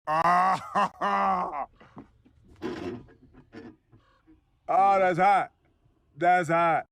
Ah, oh, that's hot. That's hot.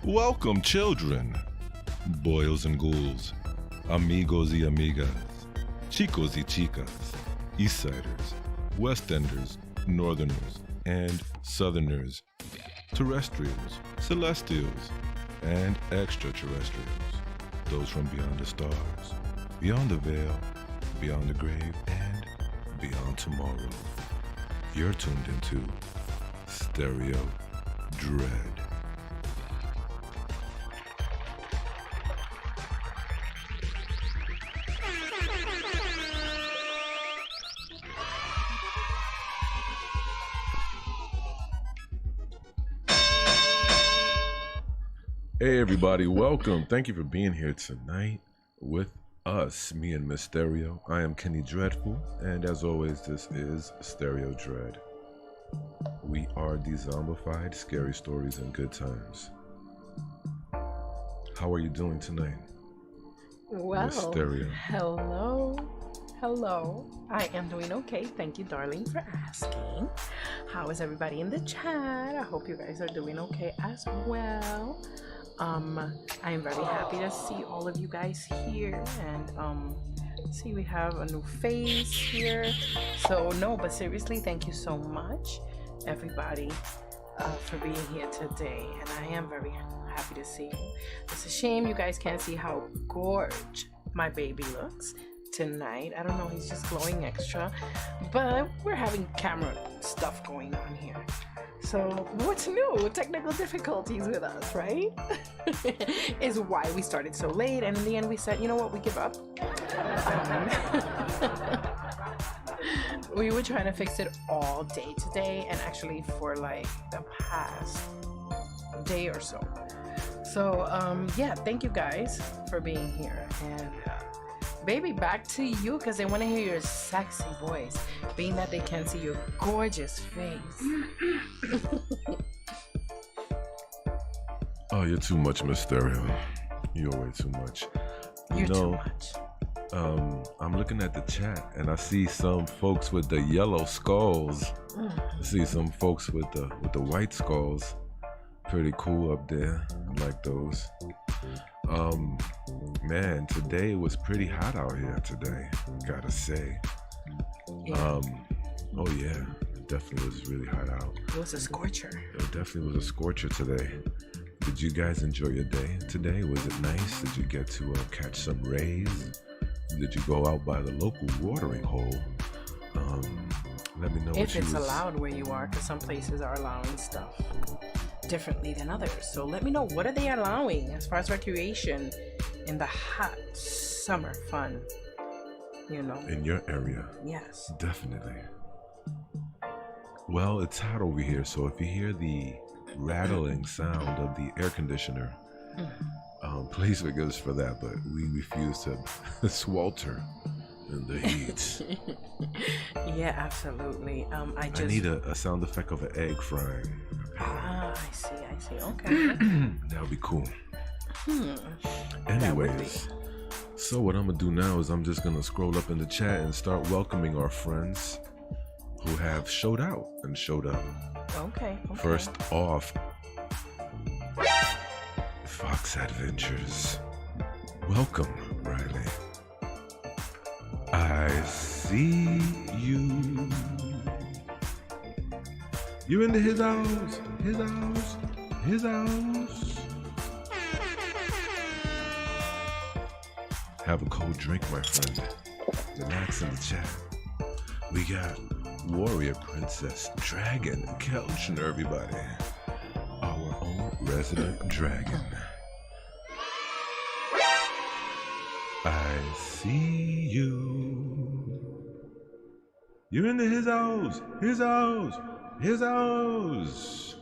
Welcome, children, boys and ghouls, amigos y amigas, chicos y chicas, Eastsiders, Westenders, Northerners, and Southerners, terrestrials, celestials, and extraterrestrials, those from beyond the stars, beyond the veil, beyond the grave, and beyond tomorrow. You're tuned into Stereo Dread. Hey everybody, welcome. Thank you for being here tonight with us, me and Miss Stereo. I am Kenny Dreadful, and as always, this is Stereo Dread. We are Dezombified, scary stories and good times. How are you doing tonight, Well, Miss Stereo? hello. I am doing okay. Thank you, darling, for asking. How is everybody in the chat? I hope you guys are doing okay as well. I am very happy to see all of you guys here, and see we have a new face here. So no, but seriously, thank you so much, everybody, for being here today, and I am very happy to see you. It's a shame you guys can't see how gorgeous my baby looks tonight. I don't know, he's just glowing extra, but we're having camera stuff going on here. So what's new? Technical difficulties with us, right? Is why we started so late, and in the end we said, you know what, we give up. We were trying to fix it all day today, and actually for like the past day or so. So yeah, thank you guys for being here, and baby, back to you, because they want to hear your sexy voice, being that they can't see your gorgeous face. Oh, you're too much, Miss Stereo. You're way too much. You're too much. I'm looking at the chat, and I see some folks with the yellow skulls. I see some folks with the white skulls. Pretty cool up there. I like those. Man, today was pretty hot out here today, gotta say. Yeah. Oh yeah, it definitely was really hot out. It was a scorcher. It definitely was a scorcher today. Did you guys enjoy your day today? Was it nice? Did you get to catch some rays? Did you go out by the local watering hole? Let me know if it's allowed where you are, because some places are allowing stuff differently than others. So let me know, what are they allowing as far as recreation in the hot summer fun, you know, in your area? Yes, definitely. Well, it's hot over here, so if you hear the rattling sound of the air conditioner, please forgive us for that, but we refuse to swelter in the heat. Yeah, absolutely. I need a sound effect of an egg frying. I see. Okay. That would be cool. Anyways, so what I'm gonna do now is I'm just gonna scroll up in the chat and start welcoming our friends who have showed out and showed up. Okay. First off, Fox Adventures. Welcome, Riley. I see you. You into his house? His house? His house? Have a cold drink, my friend. Relax in the chat. We got Warrior Princess Dragon Kelchner, everybody. Our own resident dragon. I see you. You're into his house. His house. His house.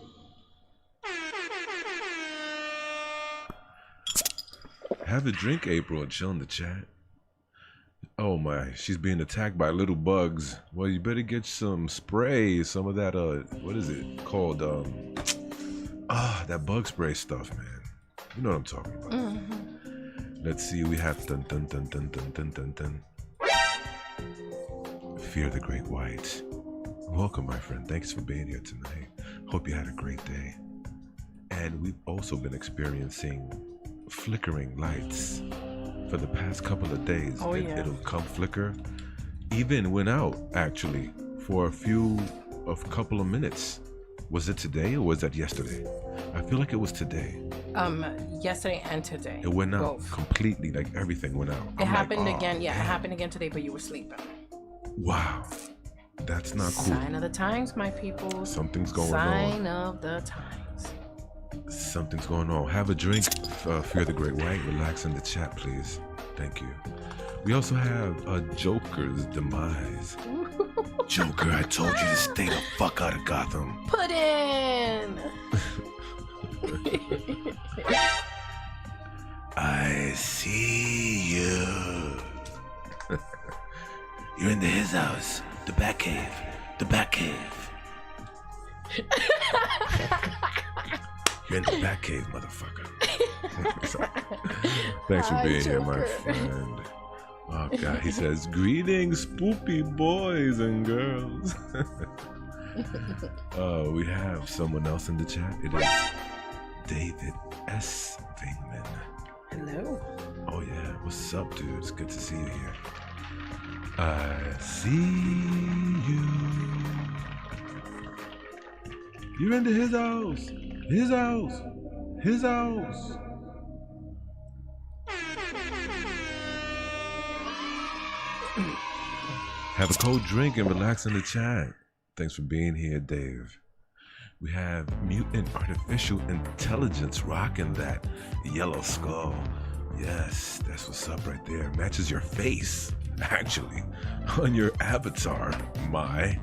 Have a drink, April, and chill in the chat. Oh my, she's being attacked by little bugs. Well, you better get some spray, some of that, what is it called? That bug spray stuff, man. You know what I'm talking about. Mm-hmm. Let's see, we have dun dun dun dun dun dun dun dun. Fear the Great White. Welcome, my friend. Thanks for being here tonight. Hope you had a great day. And we've also been experiencing flickering lights for the past couple of days. Oh, yeah. It'll come flicker. Even went out, actually, for a couple of minutes. Was it today or was that yesterday? I feel like it was today. Yesterday and today. It went out both. completely, like everything went out. It happened like, again. Yeah, damn. it happened again today, but you were sleeping. Wow. That's not cool. Sign of the times, my people. Something's going Sign on. of the times. Something's going on. Have a drink, Fear the Great White. Relax in the chat, please. Thank you. We also have a Joker's demise. Joker, I told you to stay the fuck out of Gotham. Put in. I see you. You're in his house. The Batcave. The Batcave. You're in the Batcave, motherfucker. Thanks for being here, my friend. Oh, God. He says, greetings, spoopy boys and girls. We have someone else in the chat. It is David S. Vingman. Hello. Oh, yeah. What's up, dude? It's good to see you here. I see you. You're into his house. His house. His house. Have a cold drink and relax in the chat. Thanks for being here, Dave. We have mutant artificial intelligence rocking that yellow skull. Yes, that's what's up right there. Matches your face, actually, on your avatar, my.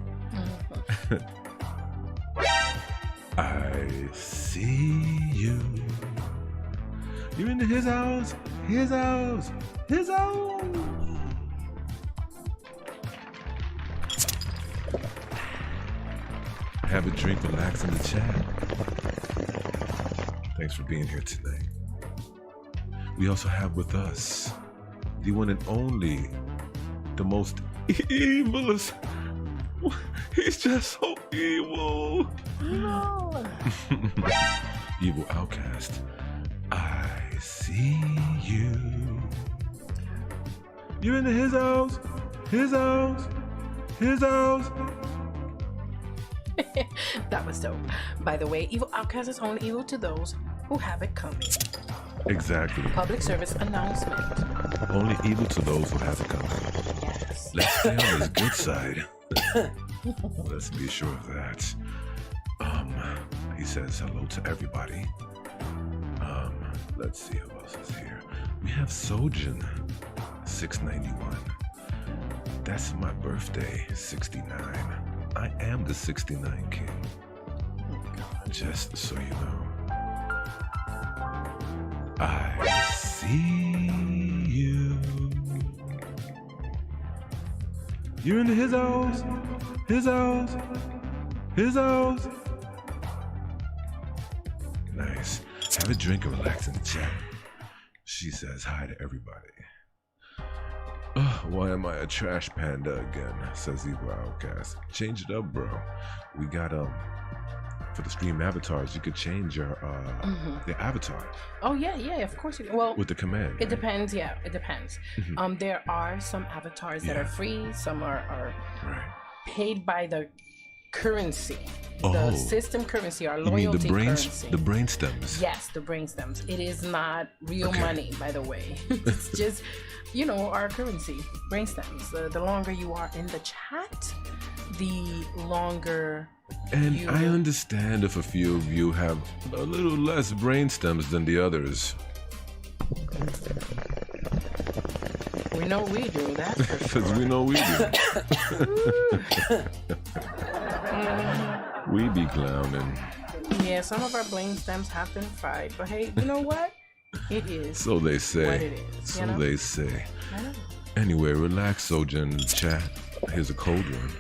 I see you. You're into his house, his house, his house. Have a drink, relax in the chat. Thanks for being here tonight. We also have with us the one and only, the most evilest. He's just so evil. No. Evil outcast. I see you. You're into his house, his house, his house. That was dope. By the way, evil outcast is only evil to those who have it coming. Exactly. Public service announcement. Only evil to those who have it coming. Yes. Let's stay on his good side. Let's be sure of that. He says hello to everybody. Let's see who else is here. We have Sojin, 691. That's my birthday, 69. I am the 69 king. Just so you know. I see you. You're into his house, his house, his house. Nice. Have a drink and relax in the chat. She says hi to everybody. Why am I a trash panda again? Says Evil Outcast. Change it up, bro. We got for the Skream avatars, you could change your avatar. Oh yeah, of course you can. Well, with the command. It depends. Yeah, it depends. There are some avatars that are free. Some are paid by the currency. The system currency, our loyalty you mean the brains, currency. The brain stems. Yes, the brain stems. It is not real money, by the way. It's just, our currency, brain stems. The longer you are in the chat, the longer. And I understand if a few of you have a little less brain stems than the others. We know we do, that's for sure. Because we know we do. We be clowning. Yeah, some of our brain stems have been fried, but hey, you know what? It is. So they say. What it is. So they say. I know. Anyway, relax, Sojin, in the chat. Here's a cold one.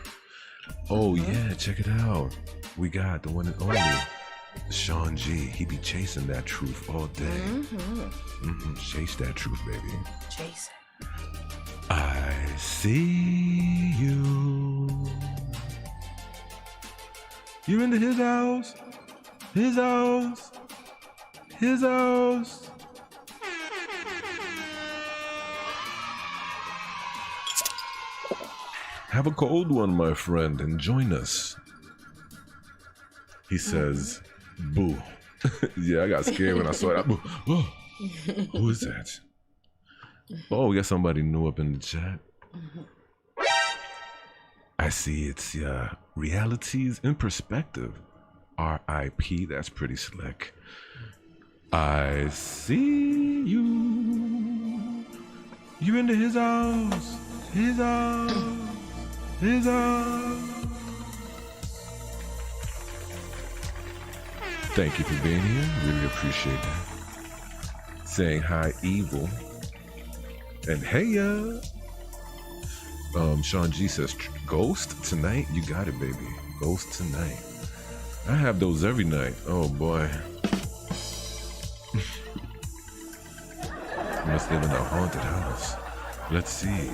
Oh yeah, check it out. We got the one and only Sean G. He be chasing that truth all day. Chase that truth, baby. Chase it. I see you. You're into his house, his house, his house. Have a cold one, my friend, and join us. He says, boo. Yeah, I got scared when I saw that. Boo. Oh, who is that? Oh, we got somebody new up in the chat. I see it's Realities in Perspective. R.I.P. That's pretty slick. I see you. You're into his house. His house. His house. Thank you for being here. Really appreciate that. Saying hi, evil. And hey, Sean G says, Ghost tonight? You got it, baby. Ghost tonight. I have those every night. Oh, boy. Must live in a haunted house. Let's see.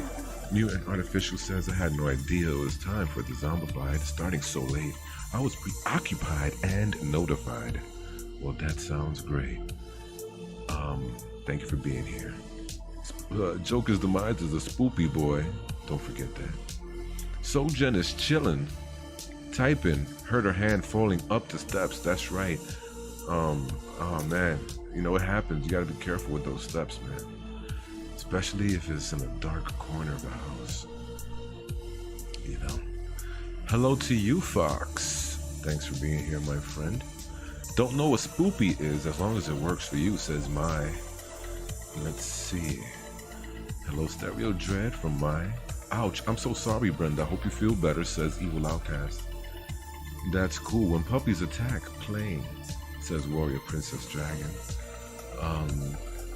Mutant Artificial says, I had no idea it was time for Dezombified. Starting so late. I was preoccupied and notified. Well, that sounds great. Thank you for being here. Joker's demise is a spoopy boy. Don't forget that. Sojen is chilling. Typing. Heard her hand falling up the steps. That's right. Oh man. You know what happens. You gotta be careful with those steps, man. Especially if it's in a dark corner of a house. You know. Hello to you, Fox. Thanks for being here, my friend. Don't know what spoopy is as long as it works for you, says my. Let's see. Hello, Stereo Dread from my. Ouch, I'm so sorry, Brenda. Hope you feel better, says Evil Outcast. That's cool. When puppies attack, playing, says Warrior Princess Dragon.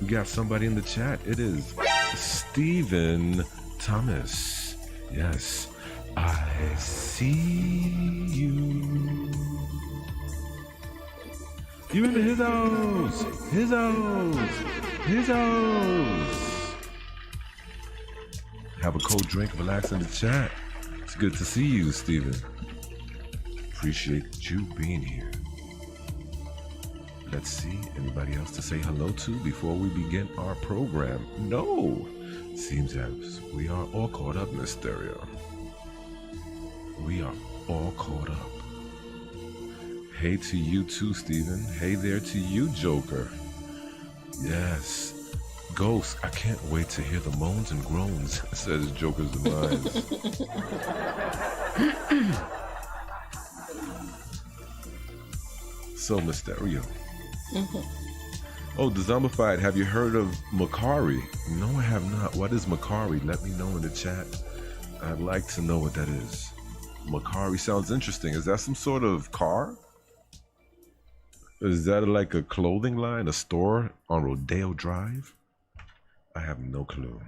We got somebody in the chat. It is Stephen Thomas. Yes, I see you. You into his house. His house. His house. Have a cold drink, relax in the chat. It's good to see you, Steven. Appreciate you being here. Let's see, anybody else to say hello to before we begin our program? No! Seems as we are all caught up, Miss Stereo. We are all caught up. Hey to you too, Steven. Hey there to you, Joker. Yes. Ghost, I can't wait to hear the moans and groans, says Joker's demise. So, Mysterio. Oh, Dezombified, have you heard of Macari? No, I have not. What is Macari? Let me know in the chat. I'd like to know what that is. Macari sounds interesting. Is that some sort of car? Is that like a clothing line, a store on Rodeo Drive? I have no clue.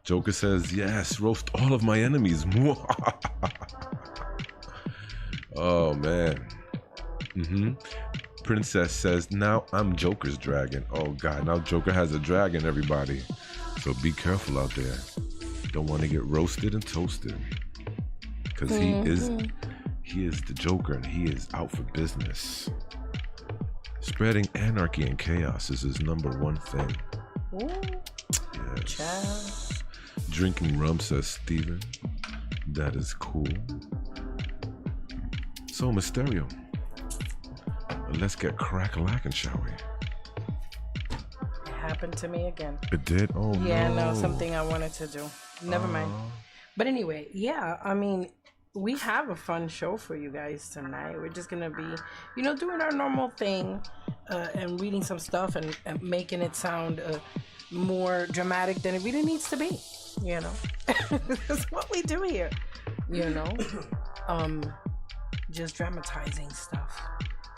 Joker says, yes, roast all of my enemies. Oh, man. Princess says, now I'm Joker's dragon. Oh, God. Now Joker has a dragon, everybody. So be careful out there. Don't want to get roasted and toasted. Because he is the Joker and he is out for business. Spreading anarchy and chaos is his #1 thing. Yes. Ciao. Drinking rum, says Steven. That is cool. So, Mysterio, let's get crack-a-lackin', shall we? It happened to me again. It did? Oh, yeah, no. Something I wanted to do. Never mind. But anyway, yeah, I mean, we have a fun show for you guys tonight. We're just gonna be, doing our normal thing and reading some stuff and making it sound more dramatic than it really needs to be. That's what we do here. Just dramatizing stuff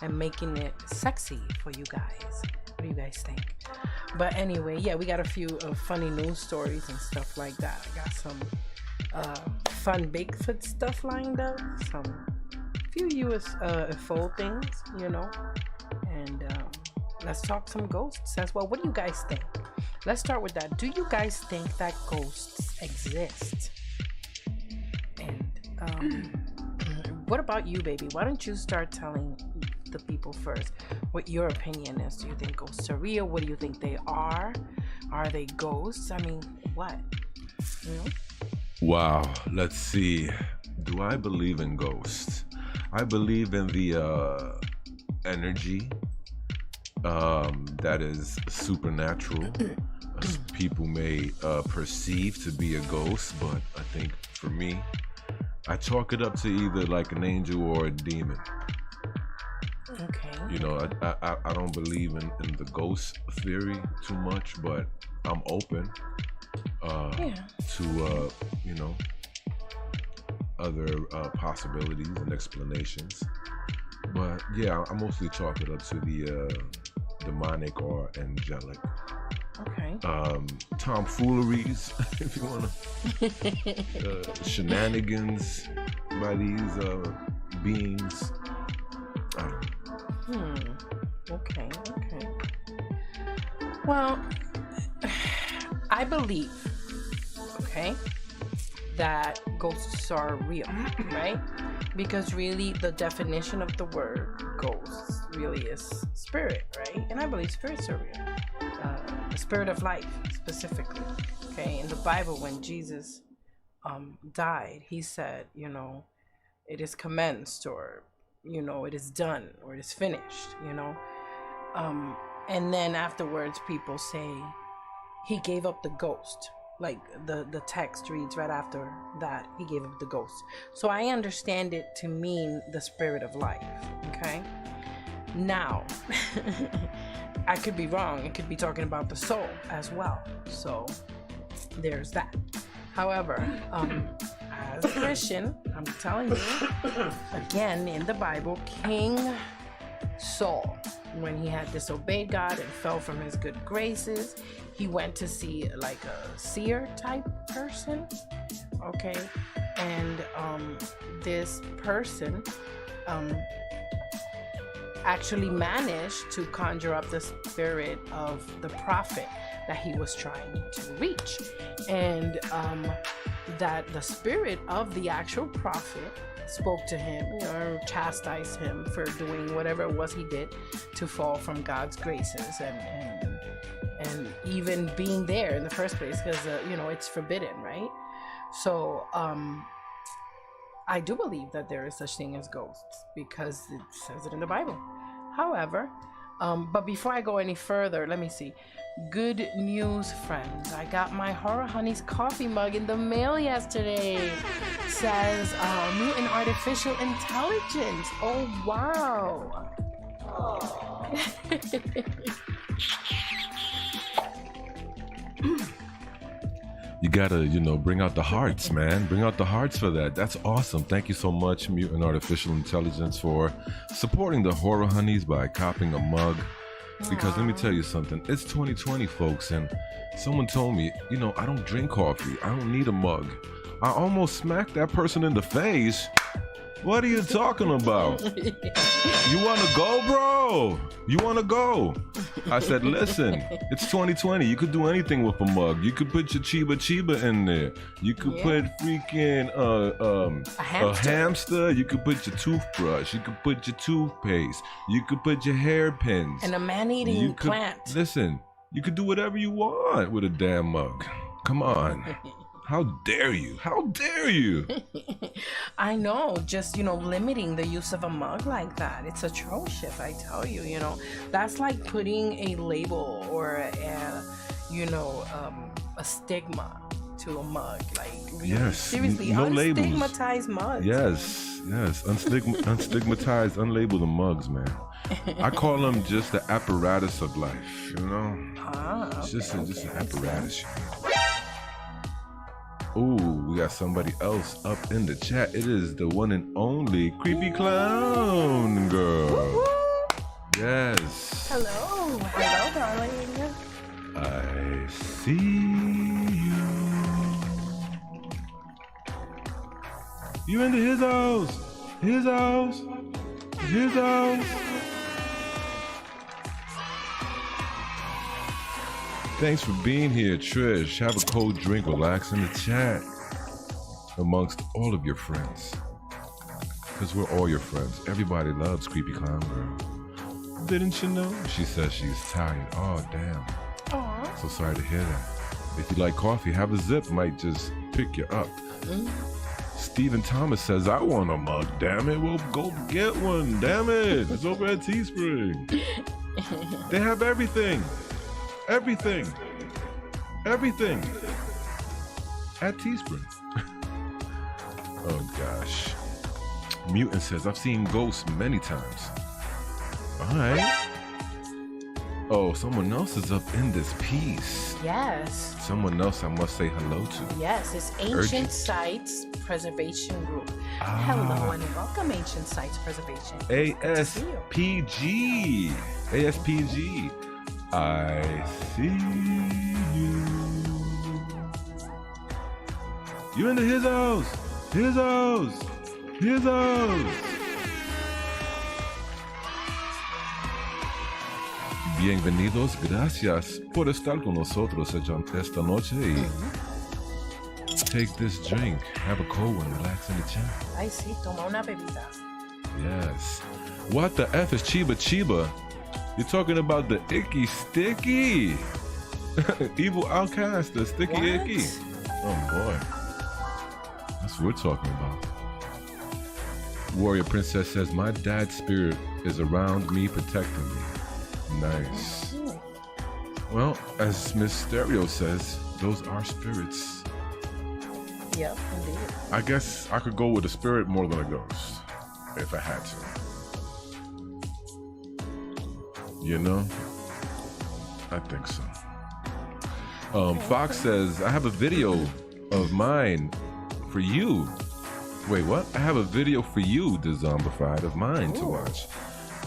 and making it sexy for you guys. What do you guys think? But anyway, yeah, we got a few funny news stories and stuff like that. I got some fun Bigfoot stuff lined up, few UFO things, and let's talk some ghosts as well. What do you guys think? Let's start with that. Do you guys think that ghosts exist? And what about you, baby? Why don't you start telling the people first what your opinion is. Do you think ghosts are real? What do you think they are? Are they ghosts? I mean, what? You know? Wow, let's see. Do I believe in ghosts? I believe in the energy that is supernatural. People may perceive to be a ghost, but I think for me, I chalk it up to either like an angel or a demon. Okay. You know, I don't believe in the ghost theory too much, but I'm open to you know, other possibilities and explanations. But yeah, I mostly chalk it up to the demonic or angelic. Okay. Tomfooleries, if you wanna, shenanigans by these beings. I don't know. Okay. Well, I believe, that ghosts are real, right? Because really the definition of the word ghosts really is spirit, right? And I believe spirits are real. The spirit of life specifically, okay? In the Bible, when Jesus died, he said, you know, it is commenced, or, you know, it is done, or it is finished, you know? And then afterwards, people say he gave up the ghost. Like the text reads right after that, he gave up the ghost. So I understand it to mean the spirit of life, okay? Now, I could be wrong. It could be talking about the soul as well. So there's that. However, as a Christian, I'm telling you, again, in the Bible, King Saul, when he had disobeyed God and fell from his good graces, he went to see like a seer type person, okay? And this person actually managed to conjure up the spirit of the prophet that he was trying to reach. And that the spirit of the actual prophet spoke to him, you know, chastised him for doing whatever it was he did to fall from God's graces and even being there in the first place, because you know, it's forbidden, right? So I do believe that there is such thing as ghosts because it says it in the Bible. However, but before I go any further, let me see. Good news, friends. I got my Horror Honeyz coffee mug in the mail yesterday. Says mutant artificial intelligence. Oh, wow. You gotta, you know, bring out the hearts, man. Bring out the hearts for that. That's awesome. Thank you so much, Mutant Artificial Intelligence, for supporting the Horror Honeyz by copying a mug. Because let me tell you something. It's 2020, folks, and someone told me, you know, I don't drink coffee. I don't need a mug. I almost smacked that person in the face. What are you talking about? You want to go, bro? You want to go? I said, listen, it's 2020. You could do anything with a mug. You could put your Chiba in there. You could put freaking a hamster. You could put your toothbrush. You could put your toothpaste. You could put your hairpins. And a man-eating plant. Listen, you could do whatever you want with a damn mug. Come on. How dare you? How dare you? I know, just, you know, limiting the use of a mug like that. It's atrocious, I tell you, you know. That's like putting a label or a stigma to a mug. Like, really, yes, seriously, no unstigmatized mugs. Yes, unstigmatized, unlabeled mugs, man. I call them just the apparatus of life, you know? It's just an apparatus. Ooh, we got somebody else up in the chat. It is the one and only Creepy Clown Girl. Woo-hoo. Yes. Hello, darling. I see you. You into his house. His house. His house. Thanks for being here, Trish. Have a cold drink, relax in the chat amongst all of your friends. Because we're all your friends. Everybody loves Creepy Clown Girl. Didn't you know? She says she's tired. Oh, damn. Aw. So sorry to hear that. If you like coffee, have a sip. Might just pick you up. Stephen Thomas says, I want a mug. Damn it. Well, go get one. Damn it. It's over at Teespring. They have everything. Everything. Everything. At Teespring. Oh, gosh. Mutant says, I've seen ghosts many times. All right. Oh, someone else is up in this piece. Yes. Someone else I must say hello to. Yes, it's Ancient Sites Preservation Group. Hello and welcome, Ancient Sites Preservation. ASPG. ASPG. I see you. You into his house. His house. His house. Bienvenidos, gracias por estar con nosotros esta noche y take this drink, have a cold one, relax in the chair. Ay, sí, toma una bebida. Yes. What the F is Chiba Chiba? You're talking about the Icky Sticky. Evil Outcast, the Sticky What? Icky. Oh boy. That's what we're talking about. Warrior Princess says, my dad's spirit is around me, protecting me. Nice. Well, as Miss Stereo says, those are spirits. Yep, indeed. I guess I could go with a spirit more than a ghost, if I had to. You know? I think so. Fox says, I have a video of mine for you. Wait, what? I have a video for you, Dezombified, of mine to watch.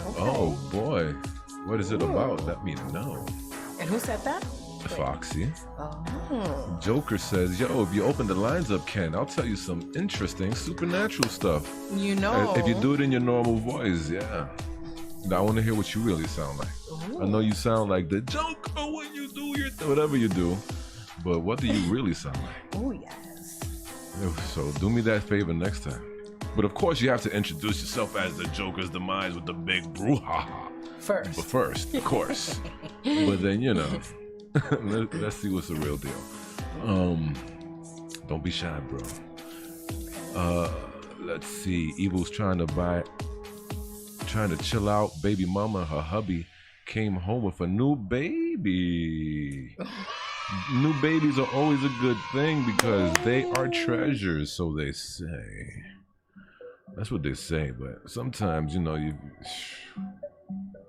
Okay. Oh, boy. What is it about? Let me know. And who said that? Foxy. Oh. Joker says, yo, if you open the lines up, Ken, I'll tell you some interesting supernatural stuff. You know. If you do it in your normal voice, yeah. Now, I want to hear what you really sound like. Ooh. I know you sound like the Joker when you do your whatever you do, but what do you really sound like? Oh, yes. So do me that favor next time. But of course, you have to introduce yourself as the Joker's demise with the big brouhaha. But first, of course. But then, you know, let's see what's the real deal. Don't be shy, bro. Let's see. Evil's trying to chill out. Baby mama, her hubby, came home with a new baby. New babies are always a good thing because they are treasures, so they say. That's what they say, but sometimes, you know, you...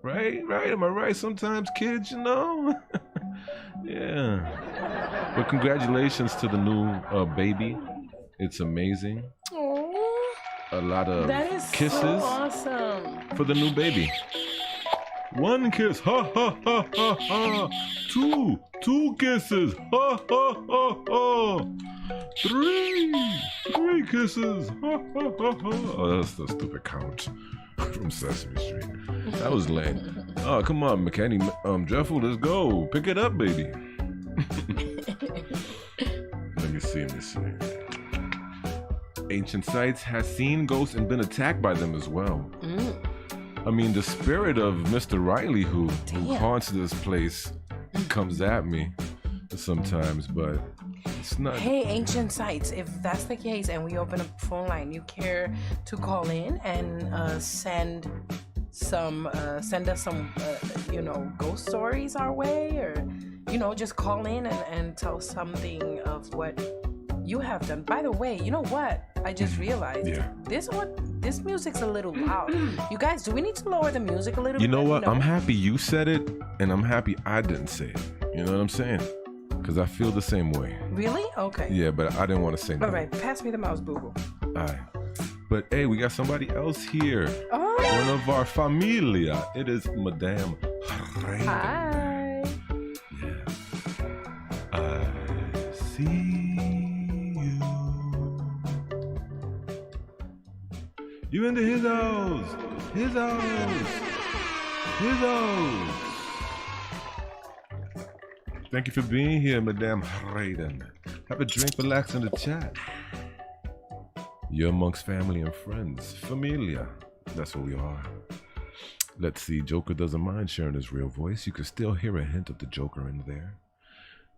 Right? Am I right? Sometimes kids, you know? Yeah. But congratulations to the new baby. It's amazing. Aww. A lot of That is kisses so awesome. for the new baby. One kiss, ha ha ha ha ha. Two kisses, ha ha ha ha. Three kisses, ha ha ha ha. Oh, that's the stupid count from Sesame Street. That was lame. Oh, come on, McKenny. Jeffel, let's go. Pick it up, baby. Let me see. Ancient Sites has seen ghosts and been attacked by them as well. I mean, the spirit of Mr. Riley, who haunts this place, comes at me sometimes, but it's not. Hey, Ancient Sites, if that's the case and we open a phone line, you care to call in and send us some ghost stories our way, or just call in and tell something of what you have done. By the way, you know what I just realized? This music's a little loud. You guys, do we need to lower the music a little bit? You know what? No? I'm happy you said it, and I'm happy I didn't say it. You know what I'm saying? Because I feel the same way. Really? Okay. Yeah, but I didn't want to say no. All right, pass me the mouse, boo-boo. All right. But hey, we got somebody else here. Oh. One of our familia. It is Madame Reina. Hi. Yeah. I see you. You into his house. His house. His house. Thank you for being here, Madame Hayden. Have a drink, relax in the chat. You're amongst family and friends. Familia. That's what we are. Let's see, Joker doesn't mind sharing his real voice. You can still hear a hint of the Joker in there.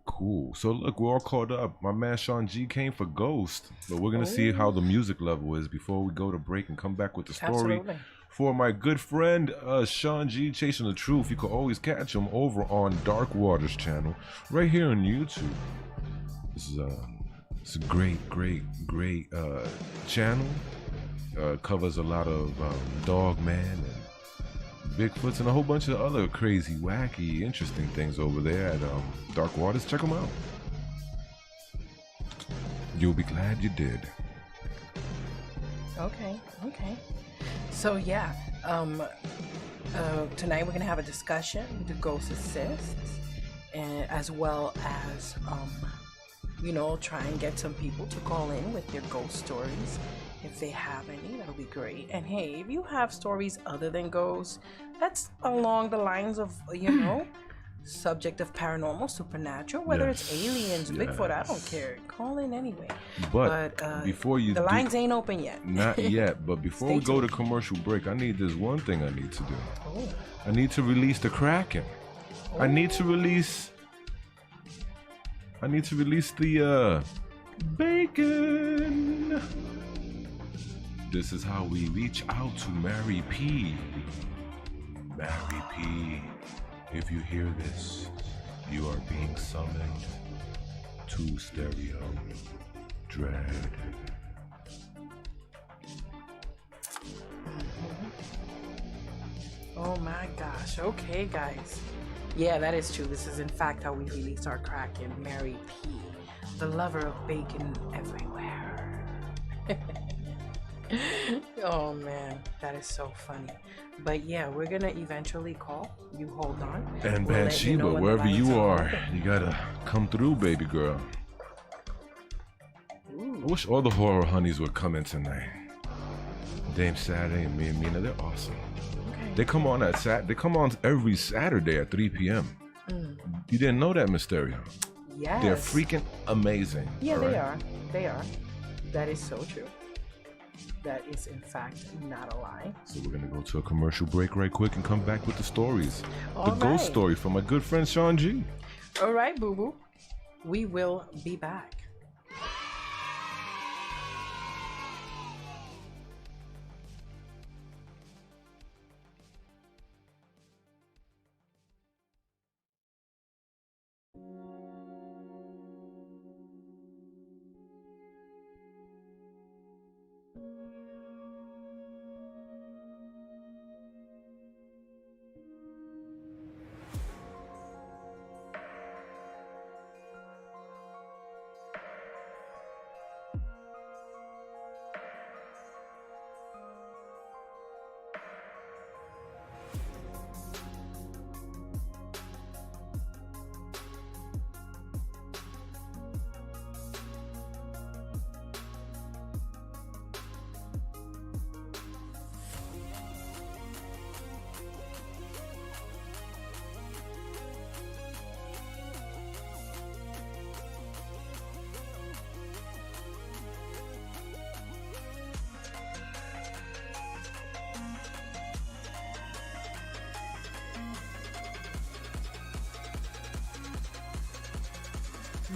Cool. So look, we're all caught up. My man Sean G came for Ghost. But we're going to see how the music level is before we go to break and come back with the story. Absolutely. For my good friend Sean G chasing the truth. You can always catch him over on Dark Waters channel right here on YouTube. This is it's a great channel. Covers a lot of Dogman and Bigfoots and a whole bunch of other crazy, wacky, interesting things over there at Dark Waters. Check them out. You'll be glad you did. Okay. So yeah, tonight we're gonna have a discussion with the Ghost Assists, and as well as try and get some people to call in with their ghost stories. If they have any, that'll be great. And hey, if you have stories other than ghosts, that's along the lines of, subject of paranormal, supernatural, whether it's aliens, Bigfoot, I don't care. Call in anyway. But before you the lines ain't open yet. Not yet, but before we go to commercial break, there's one thing I need to do. Oh. I need to release the Kraken. I need to release the bacon. This is how we reach out to Mary P. Mary P. If you hear this, you are being summoned to Stereo Dread. Oh my gosh. Okay, guys. Yeah, that is true. This is in fact how we release our Kraken, Mary P. The lover of bacon everywhere. Oh man, that is so funny. But yeah, we're gonna eventually call. You hold on. And Bathsheba, wherever you are, you gotta come through, baby girl. Ooh. I wish all the Horror Honeyz would come in tonight. Dame Saturday and me and Mina, they're awesome. Okay. They come on They come on every Saturday at 3 p.m. You didn't know that, Mysterio? Yes. They're freaking amazing. Yeah, they are. They are. That is so true. That is in fact not a lie. So we're gonna go to a commercial break right quick and come back with the stories. All the right. ghost story from my good friend Sean G. All right, boo boo. We will be back.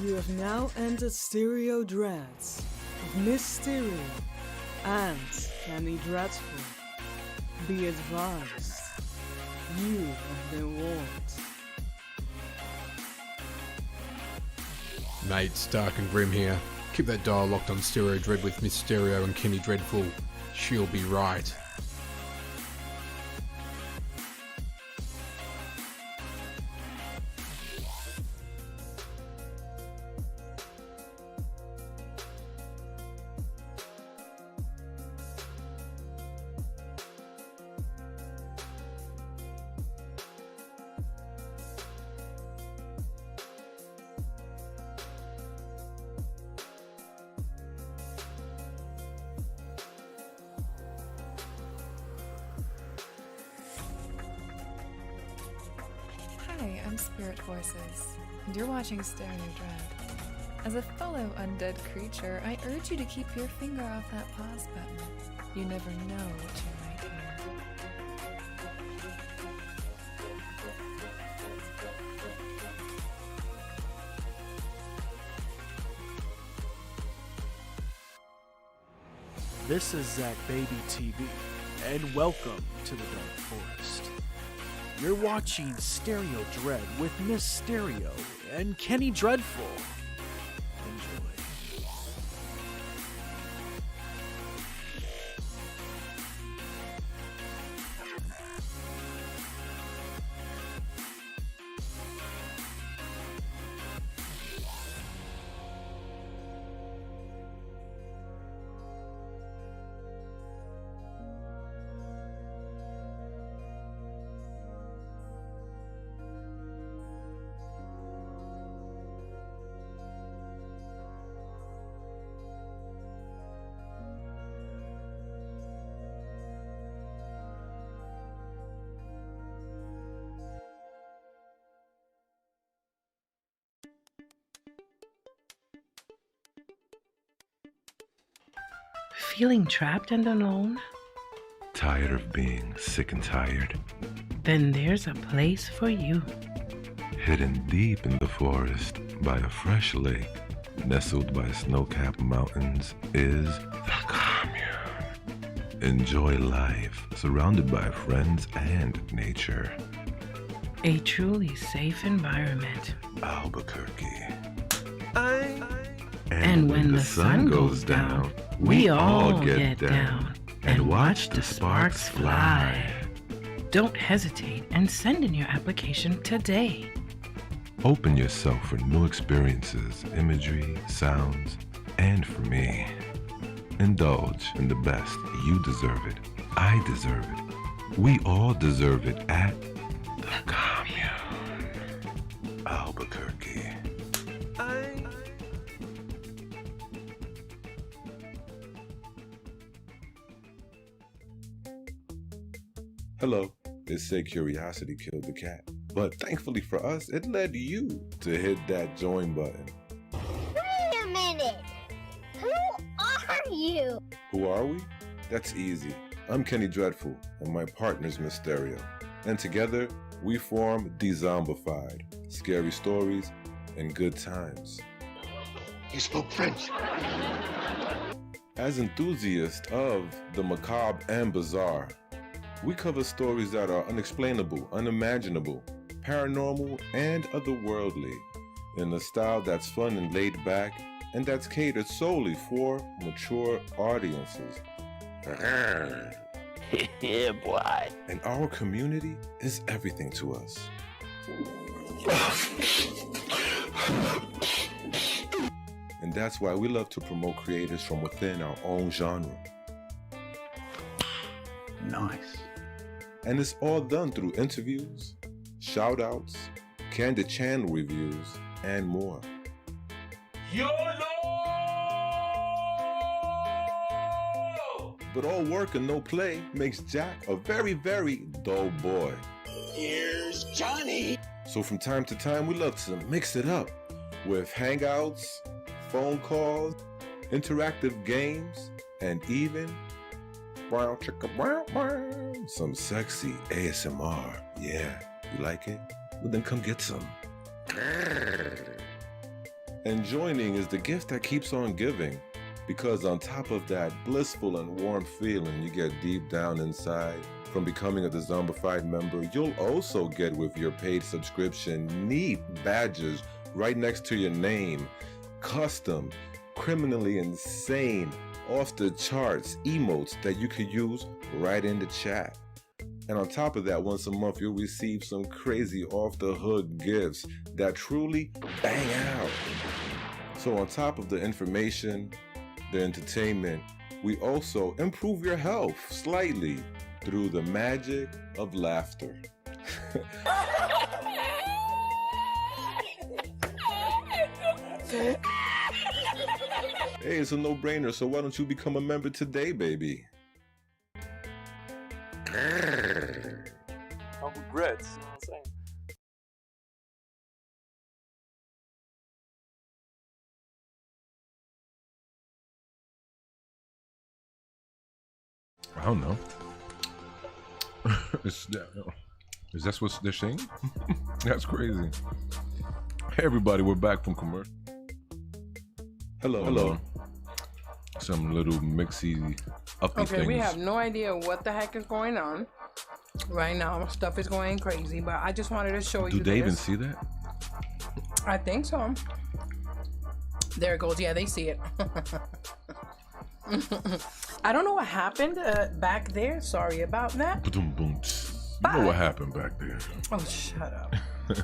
You have now entered Stereo Dreads with Miss Stereo and Kenny Dreadful. Be advised, you have been warned. Mates, Dark and Grim here. Keep that dial locked on Stereo Dread with Miss Stereo and Kenny Dreadful. She'll be right. Hi, I'm Spirit Voices, and you're watching Stereo Dread. As a fellow undead creature, I urge you to keep your finger off that pause button. You never know what you might hear. This is Zach Baby TV, and welcome to the Dark Forest. You're watching Stereo Dread with Miss Stereo and Kenny Dreadful. Enjoy. Feeling trapped and alone? Tired of being sick and tired? Then there's a place for you. Hidden deep in the forest by a fresh lake, nestled by snow-capped mountains, is the commune. Enjoy life surrounded by friends and nature. A truly safe environment. Albuquerque. And when the sun goes down, we all get down and watch the sparks fly. Don't hesitate and send in your application today. Open yourself for new experiences, imagery, sounds, and for me. Indulge in the best. You deserve it. I deserve it. We all deserve it at the commune. Albuquerque. Hello. They say curiosity killed the cat. But thankfully for us, it led you to hit that join button. Wait a minute! Who are you? Who are we? That's easy. I'm Kenny Dreadful, and my partner's Mysterio. And together, we form Dezombified. Scary stories and good times. You spoke French. As enthusiasts of the macabre and bizarre, we cover stories that are unexplainable, unimaginable, paranormal, and otherworldly, in a style that's fun and laid back, and that's catered solely for mature audiences. Yeah, boy. And our community is everything to us. And that's why we love to promote creators from within our own genre. Nice. And it's all done through interviews, shout-outs, candid channel reviews, and more. But all work and no play makes Jack a very, very dull boy. Here's Johnny. So from time to time, we love to mix it up with hangouts, phone calls, interactive games, and even some sexy ASMR. Yeah, you like it? Well, then come get some. And joining is the gift that keeps on giving, because on top of that blissful and warm feeling you get deep down inside from becoming a Dezombified member, you'll also get with your paid subscription neat badges right next to your name, custom, criminally insane, off the charts emotes that you could use right in the chat. And on top of that, once a month, you'll receive some crazy off the hook gifts that truly bang out. So on top of the information, the entertainment, we also improve your health slightly through the magic of laughter. Hey, it's a no-brainer, so why don't you become a member today, baby? No regrets, you know what I'm saying? I don't know. Is that what they're saying? That's crazy. Hey everybody, we're back from commercial. Hello. Some little mixy uppy Okay, things. we have no idea what the heck is going on right now. Stuff is going crazy, but I just wanted to show you. Do they even this. see that? I think so. There it goes. Yeah, they see it. I don't know what happened back there. Sorry about that. Boom, boom. You know what happened back there. Oh, shut up.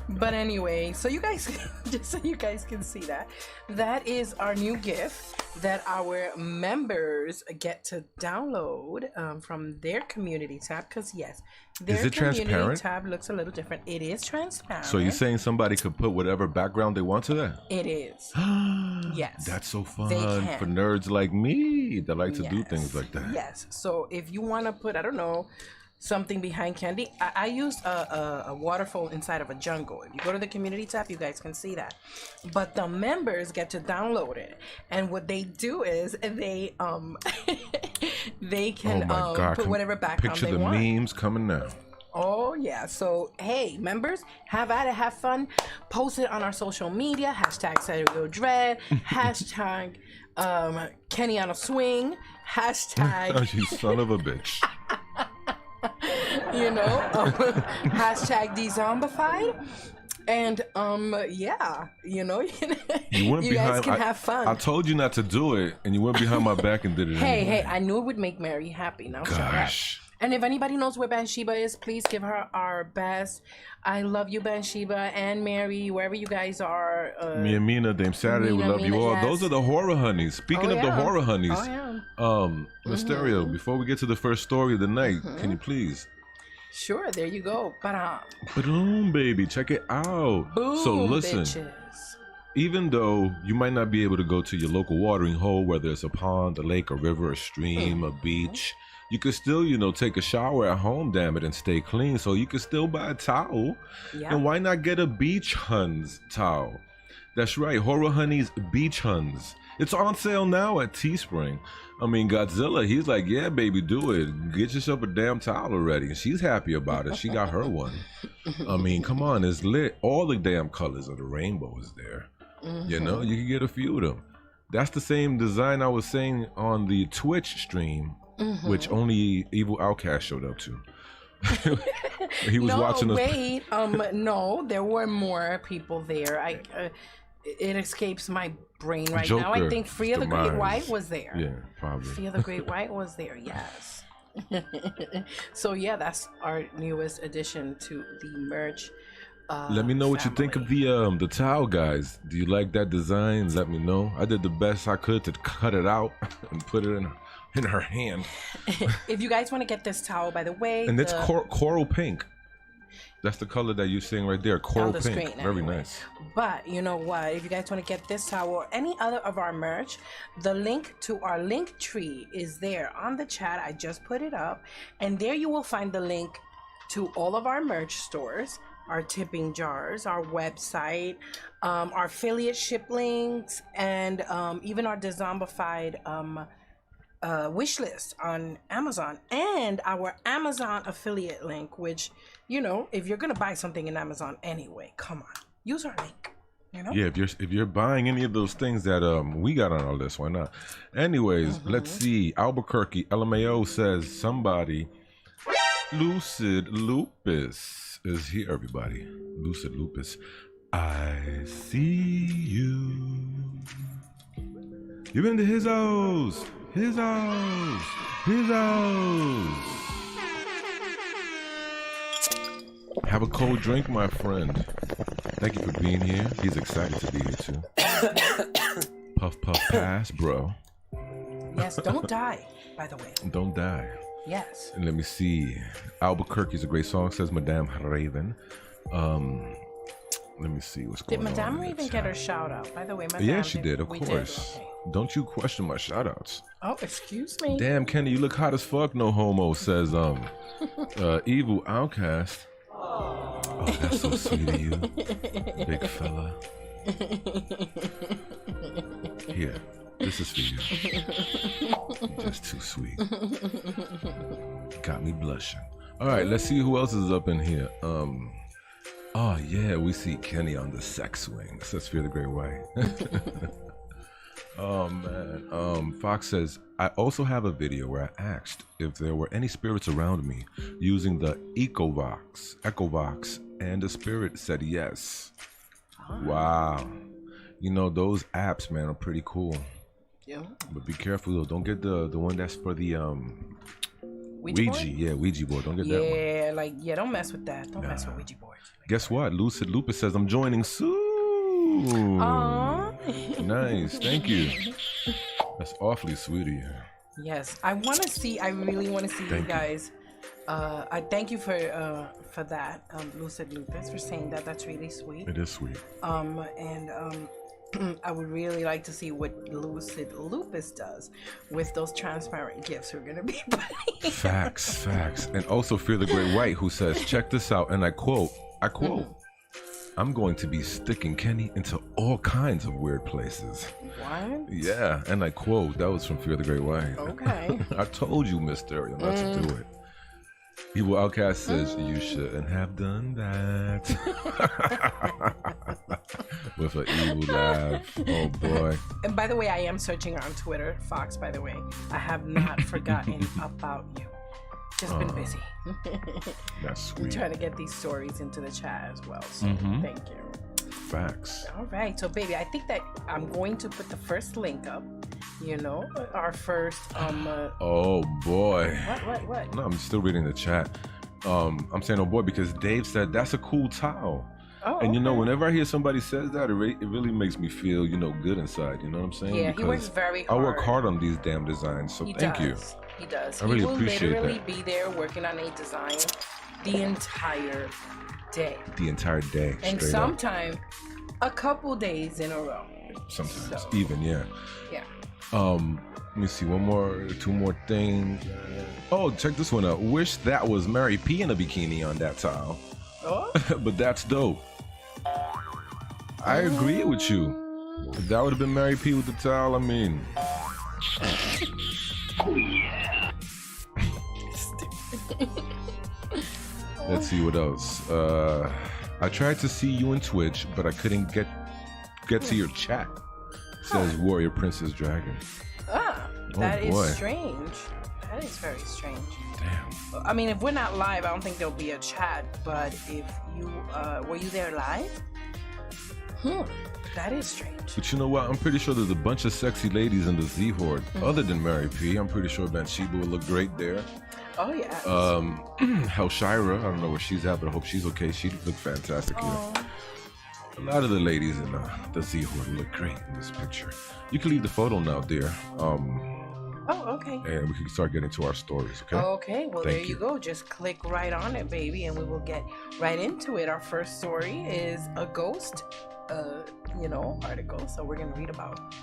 But anyway, so you guys, just so you guys can see that is our new gift that our members get to download from their community tab. Because yes, their Is it community transparent? tab looks a little different. It is transparent. So you're saying somebody could put whatever background they want to that? It is. Yes. That's so fun They can. for nerds like me that like to do things like that. Yes. So if you want to put, I don't know, something behind candy, I used a waterfall inside of a jungle. If you go to the community tab, you guys can see that. But the members get to download it, and what they do is they they can put whatever background Picture they the want. memes coming now. Oh yeah, so hey, members, have at it, have fun, post it on our social media, hashtag Stereo Dread, hashtag Kenny on a swing, hashtag You son of a bitch. you know, hashtag Dezombified, and yeah, you know, You went you behind. guys can have fun. I told you not to do it, and you went behind my back and did it. Hey, anyway. hey, I knew it would make Mary happy. Now shut up. Gosh. And if anybody knows where Bathsheba is, please give her our best. I love you, Bathsheba and Mary, wherever you guys are. Me and Mina, Dame Saturday, we love you all. Yes. Those are the Horror Honeyz. Speaking of the Horror Honeyz, Mysterio, before we get to the first story of the night, can you please? Sure, there you go. Boom, baby, check it out. Boom, so listen, bitches. even though you might not be able to go to your local watering hole, whether it's a pond, a lake, a river, a stream, a beach, you could still, you know, take a shower at home, damn it, and stay clean. So you could still buy a towel. Yeah. And why not get a Beach Huns towel? That's right, Horror Honeyz Beach Huns. It's on sale now at Teespring. I mean, Godzilla, he's like, yeah, baby, do it. Get yourself a damn towel already. And she's happy about it. She got her one. I mean, come on, it's lit. All the damn colors of the rainbow is there. You know, you can get a few of them. That's the same design I was saying on the Twitch stream, which only Evil Outcast showed up to. He was watching us. Wait, no, there were more people there. It escapes my brain right now. I think Freya the Great White was there. Yeah, probably. Freya the Great White was there, yes. So yeah, that's our newest addition to the merch. Let me know what you think of the towel, guys. Do you like that design? Let me know. I did the best I could to cut it out and put it in her hand. If you guys want to get this towel, by the way, and it's coral pink. That's the color that you're seeing right there, coral pink. Screen, Very anyway. nice. But you know what? If you guys want to get this towel or any other of our merch, the link to our link tree is there on the chat. I just put it up, and there you will find the link to all of our merch stores, our tipping jars, our website, our affiliate ship links, and even our Dezombified wish list on Amazon, and our Amazon affiliate link, which, you know, if you're gonna buy something in Amazon anyway, come on, use our link. You know? Yeah, if you're buying any of those things that we got on our list, why not? Anyways, let's see. Albuquerque LMAO says somebody Lucid Lupus is here, everybody. Lucid Lupus. I see you. You've been to his house. His house. His house. Have a cold drink, my friend. Thank you for being here. He's excited to be here too. Puff, puff, pass, bro. Yes, don't die, by the way. Don't die. Yes. And let me see. Albuquerque's a great song, says Madame Raven. Let me see what's going on. Did Madame Raven get her shout out? By the way, Madame. Yeah, she did, of we course. Did. Okay. Don't you question my shout outs. Oh, excuse me. Damn, Kenny, you look hot as fuck, no homo, says Evil Outcast. Oh, that's so sweet of you, big fella. Here, This is for you. You're just too sweet. Got me blushing. All right, let's see who else is up in here. Oh yeah, we see Kenny on the sex wings. Let's Fear the Great White. Oh man. Fox says, I also have a video where I asked if there were any spirits around me using the Echovox, and the spirit said yes. Wow. You know, those apps, man, are pretty cool. Yeah. But be careful though. Don't get the one that's for the Ouija board? Yeah, Ouija board. Don't get that one. Yeah, don't mess with that. Don't mess with Ouija boards. Guess what? Lucid Lupus says I'm joining soon. Aww. Nice, thank you. That's awfully sweet of you. Yes, I really want to see you guys. I thank you for that, Lucid Lupus, for saying that. That's really sweet. It is sweet. I would really like to see what Lucid Lupus does with those transparent gifts we're gonna be putting. Facts. And also Fear the Great White, who says, check this out, and I quote, I'm going to be sticking Kenny into all kinds of weird places. What? Yeah, and I quote, that was from Fear the Great White. Okay. I told you, Mysterio, not to do it. Evil Outcast says, you shouldn't have done that. With an evil laugh. Oh boy. And by the way, I am searching on Twitter, Fox, by the way. I have not forgotten about you. Just been busy. That's sweet. I'm trying to get these stories into the chat as well. So thank you. Facts. All right. So baby, I think that I'm going to put the first link up. You know, our first oh boy. What? No, I'm still reading the chat. I'm saying oh boy because Dave said that's a cool towel. Oh, and you know, whenever I hear somebody says that, it really makes me feel, you know, good inside. You know what I'm saying? Yeah, because he works very hard. I work hard on these damn designs, so thank you. He does. I really he will appreciate literally that. be there working on a design the entire day. The entire day. And straight sometime a couple days in a row. up. Sometimes So, even, yeah. Yeah. Let me see, two more things. Oh, check this one out. Wish that was Mary P in a bikini on that towel. Oh? But that's dope. I agree with you. If that would have been Mary P with the towel, I mean. Oh yeah. Let's see what else. I tried to see you in Twitch, but I couldn't get to your chat. Says Warrior Princess Dragon. That boy. is strange. That is very strange. Damn. I mean, if we're not live, I don't think there'll be a chat. But if you were you there live? That is strange. But you know what? I'm pretty sure there's a bunch of sexy ladies in the Z Horde. Other than Mary P, I'm pretty sure Bathsheba will look great there. Oh yeah. Helshira, I don't know where she's at, but I hope she's okay. She looked fantastic here. A lot of the ladies in the Z Horde look great in this picture. You can leave the photo now, dear. Okay. And we can start getting to our stories, okay? Okay, well, Thank there you go. Just click right on it, baby, and we will get right into it. Our first story is a ghost, article. So we're going to read about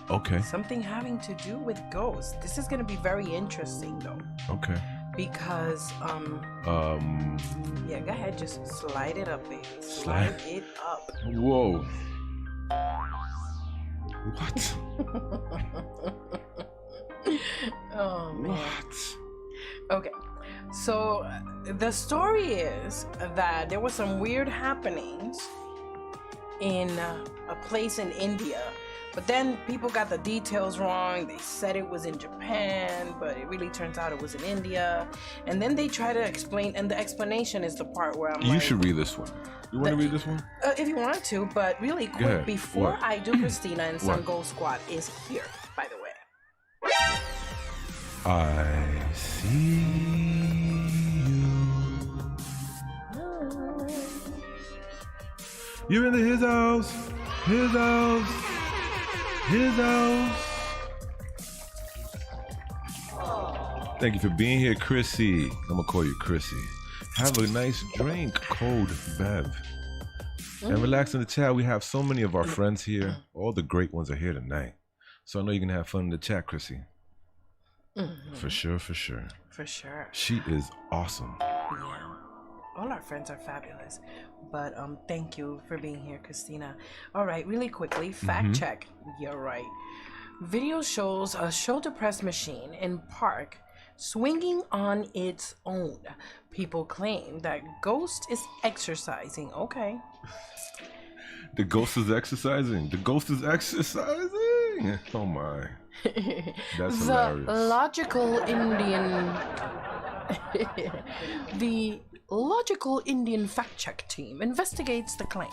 something having to do with ghosts. This is going to be very interesting, though. Okay. Because, yeah, go ahead. Just slide it up, baby. Slide it up. Whoa. What? Oh, man. What? Okay, so the story is that there were some weird happenings in a place in India, but then people got the details wrong. They said it was in Japan, but it really turns out it was in India. And then they try to explain, and the explanation is the part where I'm You should read this one. You want to read this one? If you want to, but really quick, ahead. before What? I do, Christina and Sun What? Ghost Squad is here, by the way. I see you. You're in his house. His house. His house. Thank you for being here, Chrissy. I'm gonna call you Chrissy. Have a nice drink, cold Bev. And relax in the chat. We have so many of our friends here. All the great ones are here tonight. So I know you can have fun in the chat, Chrissy. For sure, for sure. For sure. She is awesome. Yeah. All our friends are fabulous. But thank you for being here, Christina. All right, really quickly, fact check. You're right. Video shows a shoulder press machine in park swinging on its own. People claim that ghost is exercising. Okay. The ghost is exercising. The ghost is exercising. Oh my. That's hilarious. The logical Indian fact check team investigates the claim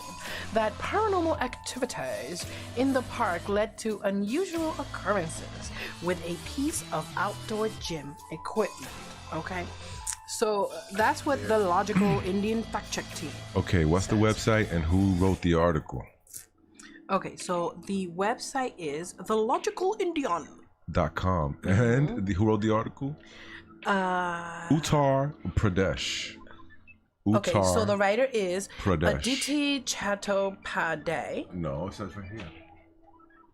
that paranormal activities in the park led to unusual occurrences with a piece of outdoor gym equipment. Okay, so that's what the logical Indian fact check team. Okay, what's the website and who wrote the article? Okay, so the website is thelogicalindian.com. And who wrote the article? Uttar Pradesh. Okay, so the writer is Pradesh. Aditi Chattopadhyay. No, it says right here.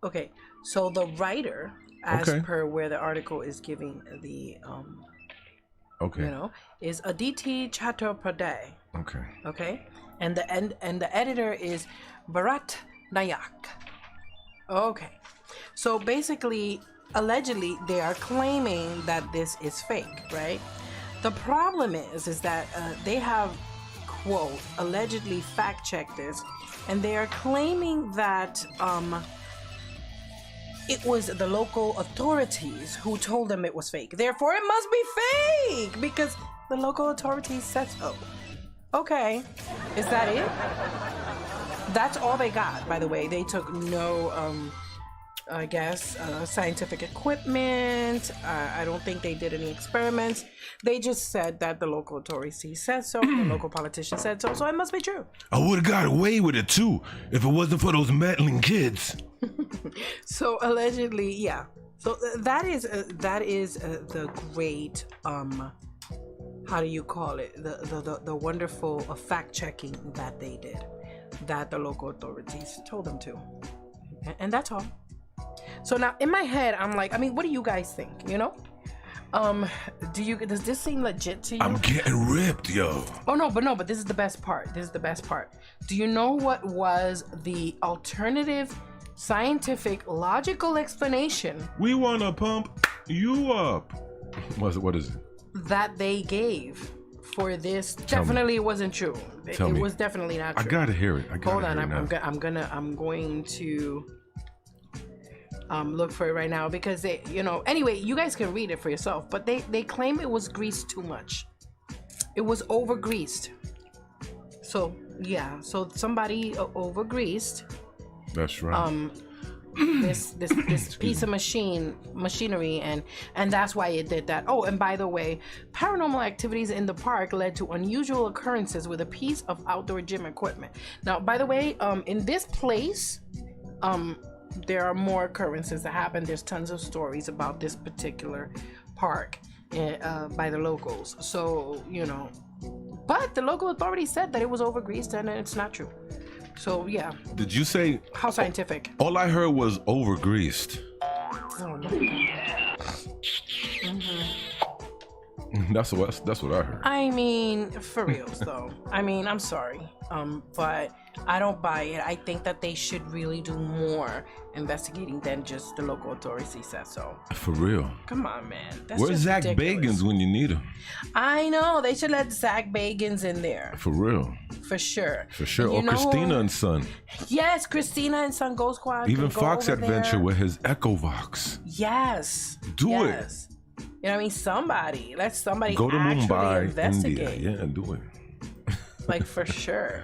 Okay, so the writer, as per where the article is giving the is Aditi Chattopadhyay. Okay. Okay, and the editor is Bharat Nayak. Okay, so basically, allegedly, they are claiming that this is fake, right? The problem is that they have, quote, allegedly fact-checked this, and they are claiming that it was the local authorities who told them it was fake. Therefore, it must be fake because the local authorities said so. Okay, is that it? That's all they got, by the way. They took no scientific equipment. I don't think they did any experiments. They just said that the local authorities said so, the local politician said so, so it must be true. I would have got away with it too if it wasn't for those meddling kids. So allegedly, yeah. So that is the great how do you call it? The wonderful fact checking that they did, that the local authorities told them to, and that's all. So now in my head, I'm like, I mean, what do you guys think? You know, does this seem legit to you? I'm getting ripped, yo. But this is the best part. Do you know what was the alternative scientific logical explanation? We want to pump you up. What is it? That they gave for this. Definitely it wasn't true. It was definitely not true. I gotta hear it. Hold on, I'm going to look for it right now because they, anyway, you guys can read it for yourself, but they claim it was greased too much. It was over greased. So yeah, so somebody over-greased. That's right. This piece of machinery, and that's why it did that. Oh, and by the way, paranormal activities in the park led to unusual occurrences with a piece of outdoor gym equipment. Now, by the way, in this place, there are more occurrences that happen. There's tons of stories about this particular park by the locals. So, but the local authorities said that it was over-greased and it's not true. So, yeah. Did you say... How scientific? All I heard was over-greased. Oh, no. That's what I heard. I mean, for reals, though. I mean, I'm sorry. But I don't buy it. I think that they should really do more investigating than just the local authorities said so. For real. Come on, man. That's Where's just Zach ridiculous. Bagans when you need him? I know. They should let Zach Bagans in there. For real. For sure. For sure. Or Christina and Son. Yes, Christina and Son Ghost Squad. Even Fox Adventure with his Echovox. Yes. Do it. You know what I mean? Somebody. Let somebody go to actually Mumbai, investigate. India. Yeah, do it. Like, for sure.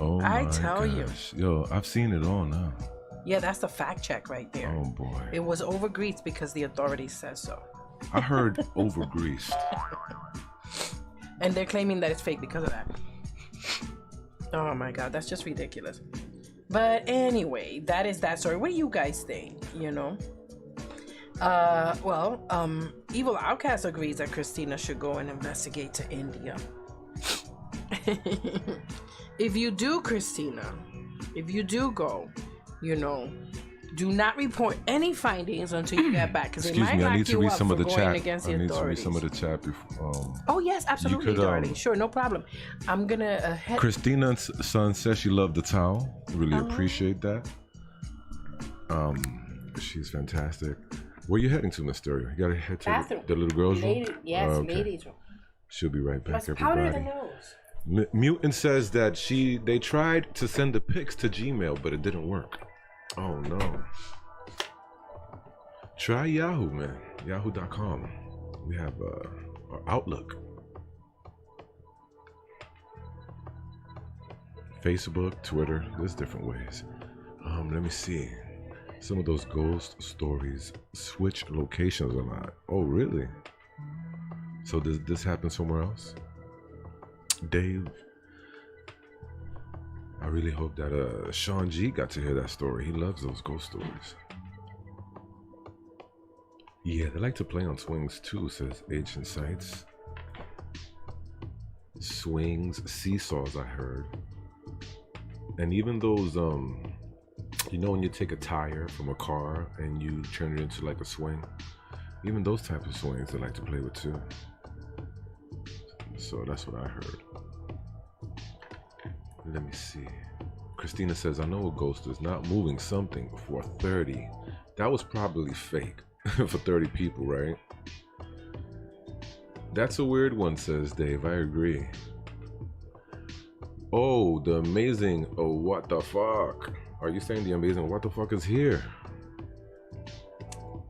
Oh my I tell you. Yo, I've seen it all now. Yeah, that's the fact check right there. Oh boy. It was over-greased because the authorities said so. I heard over-greased. And they're claiming that it's fake because of that. Oh my god, that's just ridiculous. But anyway, that is that story. What do you guys think? Evil Outcast agrees that Christina should go and investigate to India. If you do, Christina, if you do go, do not report any findings until you get back, because they might lock you up for going against the authorities. Some of the chat before. Oh yes, absolutely, darling. Sure, no problem. I'm gonna head. Christina's son says she loved the towel. Really appreciate that. She's fantastic. Where you heading to, Mysterio? You gotta head to Bathroom. the little girl's room? Yes, Oh, okay. ladies room. She'll be right back, Must powder the everybody. nose. Mutant says that they tried to send the pics to Gmail, but it didn't work. Oh no. Try Yahoo, man. Yahoo.com. We have our Outlook. Facebook, Twitter, there's different ways. Let me see. Some of those ghost stories switch locations a lot. Oh, really? So does this happen somewhere else? Dave, I really hope that Sean G got to hear that story. He loves those ghost stories. Yeah, they like to play on swings too, says Ancient Sights. Swings, seesaws, I heard. And even those, you know when you take a tire from a car and you turn it into like a swing? Even those types of swings they like to play with too. So that's what I heard. Let me see. Christina says, I know a ghost is not moving something for 30. That was probably fake for 30 people, right? That's a weird one, says Dave. I agree. Oh, the amazing what the fuck? Are you saying the amazing what the fuck is here?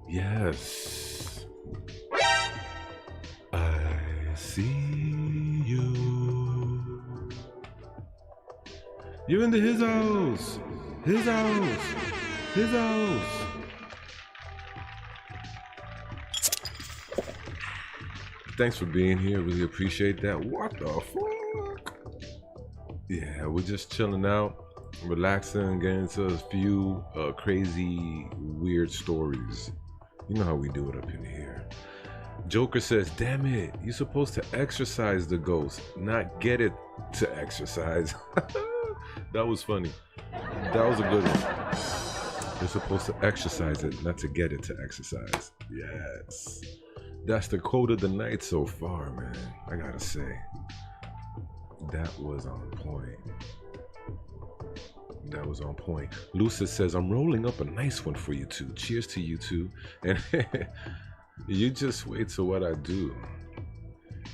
Yes. I see you. You're into his house. His house. His house. Thanks for being here. Really appreciate that. What the fuck? Yeah, we're just chilling out, relaxing, getting into a few crazy, weird stories. You know how we do it up in here. Joker says, damn it, you're supposed to exercise the ghost, not get it to exercise. That was funny. That was a good one. You're supposed to exercise it, not to get it to exercise. Yes. That's the quote of the night so far, man. I gotta say. That was on point. That was on point. Lucis says, I'm rolling up a nice one for you two. Cheers to you two. And you just wait till what I do.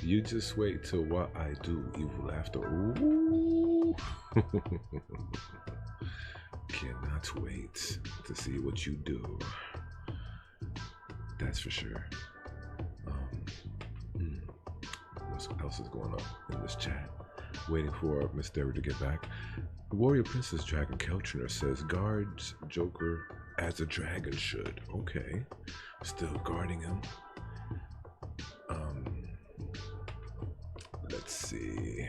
You just wait till what I do. Evil laughter. Ooh. Cannot wait to see what you do. That's for sure. What else is going on in this chat? Waiting for Mysterio to get back. Warrior Princess Dragon Keltriner says, guards Joker as a dragon should. Okay. Still guarding him. Let's see.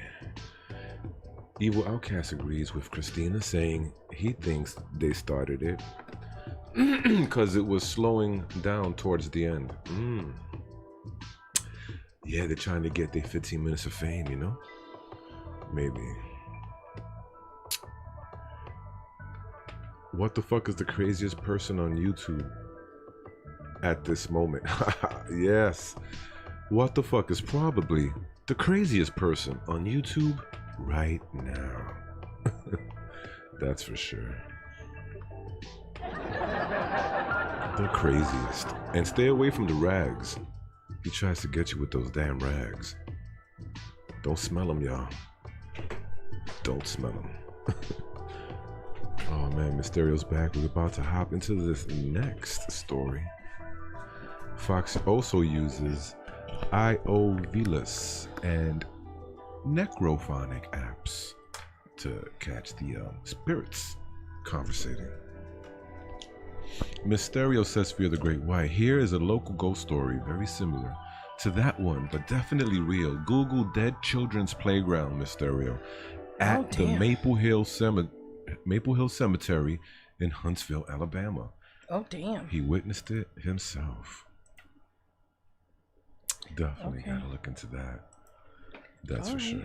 Evil Outcast agrees with Christina, saying he thinks they started it because it was slowing down towards the end. Yeah, they're trying to get their 15 minutes of fame, you know? Maybe. What the fuck is the craziest person on YouTube at this moment? Yes. What the fuck is probably the craziest person on YouTube right now? That's for sure. The craziest. And stay away from the rags. He tries to get you with those damn rags. Don't smell them, y'all. Don't smell them. Oh man, Mysterio's back. We're about to hop into this next story. Fox also uses IOVilus and necrophonic apps to catch the spirits conversating. Mysterio says, Fear the Great White. Here is a local ghost story very similar to that one, but definitely real. Google Dead Children's Playground, Mysterio, at the Maple Hill Cemetery in Huntsville, Alabama. Oh, damn. He witnessed it himself. Definitely gotta look into that. That's for sure.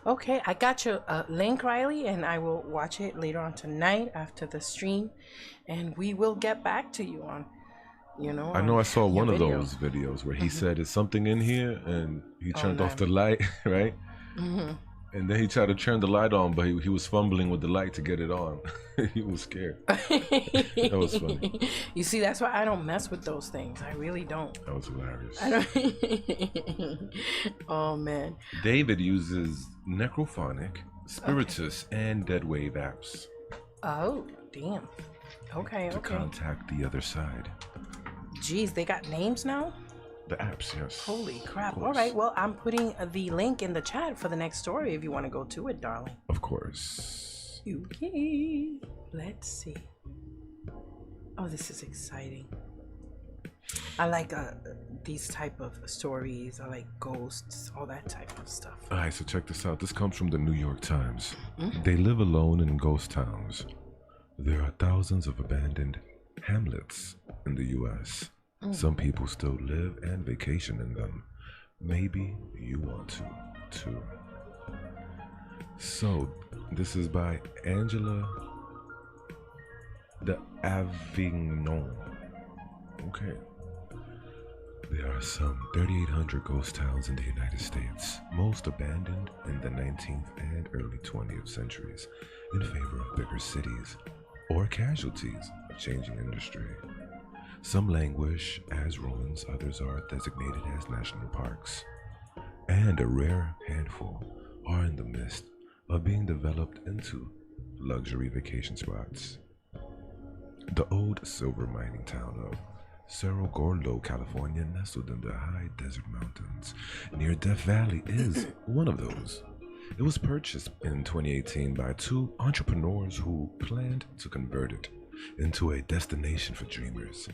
Okay, I got your link, Riley, and I will watch it later on tonight after the stream, and we will get back to you on, you know. I know I saw one of those videos where he said, "Is something in here?" and he turned off the light, right? And then he tried to turn the light on, but he was fumbling with the light to get it on. He was scared. That was funny. You see, that's why I don't mess with those things. I really don't. That was hilarious. Oh, man. David uses necrophonic, spiritus, and dead wave apps. Oh, damn. Okay, to contact the other side. Jeez, they got names now? The apps, yes. Holy crap. All right, well, I'm putting the link in the chat for the next story if you want to go to it, darling. Of course. Okay. Let's see. Oh, this is exciting. I like these type of stories. I like ghosts, all that type of stuff. All right, so check this out. This comes from the New York Times. They live alone in ghost towns. There are thousands of abandoned hamlets in the U.S. Some people still live and vacation in them. Maybe you want to, too. So, this is by Angela de Avignon. Okay. There are some 3,800 ghost towns in the United States, most abandoned in the 19th and early 20th centuries, in favor of bigger cities or casualties of changing industry. Some languish as ruins, others are designated as national parks, and a rare handful are in the midst of being developed into luxury vacation spots. The old silver mining town of Cerro Gordo, California, nestled in the high desert mountains near Death Valley, is one of those. It was purchased in 2018 by two entrepreneurs who planned to convert it into a destination for dreamers.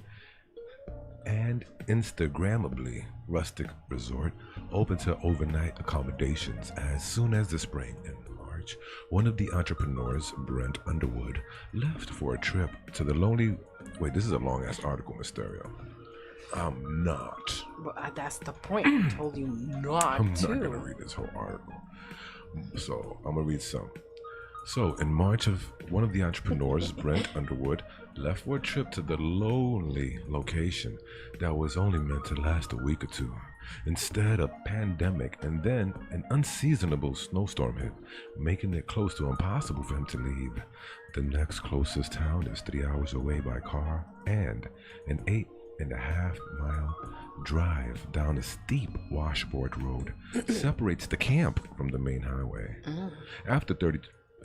And Instagrammably rustic resort open to overnight accommodations as soon as the spring. In March, one of the entrepreneurs, Brent Underwood, left for a trip to the lonely... Wait, this is a long-ass article, Mysterio. I'm not. But that's the point. I told you not I'm to. not gonna read this whole article. So, I'm gonna read some. So, in March, one of the entrepreneurs, Brent Underwood, left for a trip to the lonely location that was only meant to last a week or two. Instead, a pandemic and then an unseasonable snowstorm hit, making it close to impossible for him to leave. The next closest town is 3 hours away by car, and an 8.5-mile drive down a steep washboard road separates the camp from the main highway.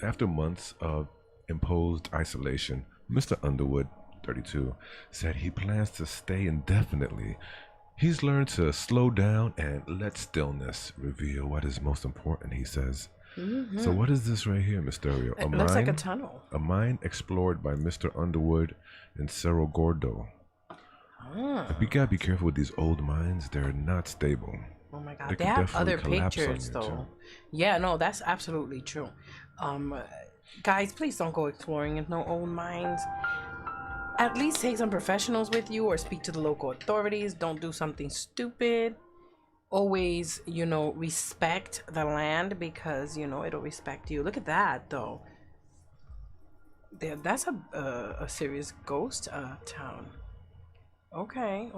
After months of imposed isolation, Mr. Underwood, 32, said he plans to stay indefinitely. He's learned to slow down and let stillness reveal what is most important, he says. So what is this right here, Mysterio? It looks like a tunnel. A mine explored by Mr. Underwood in Cerro Gordo. You gotta be careful with these old mines. They're not stable. Oh my God, they have other pictures though. Too. Yeah, no, that's absolutely true. Guys, please don't go exploring in no old mines. At least take some professionals with you or speak to the local authorities. Don't do something stupid. Always, respect the land because, it'll respect you. Look at that though. That's a serious ghost town. Okay.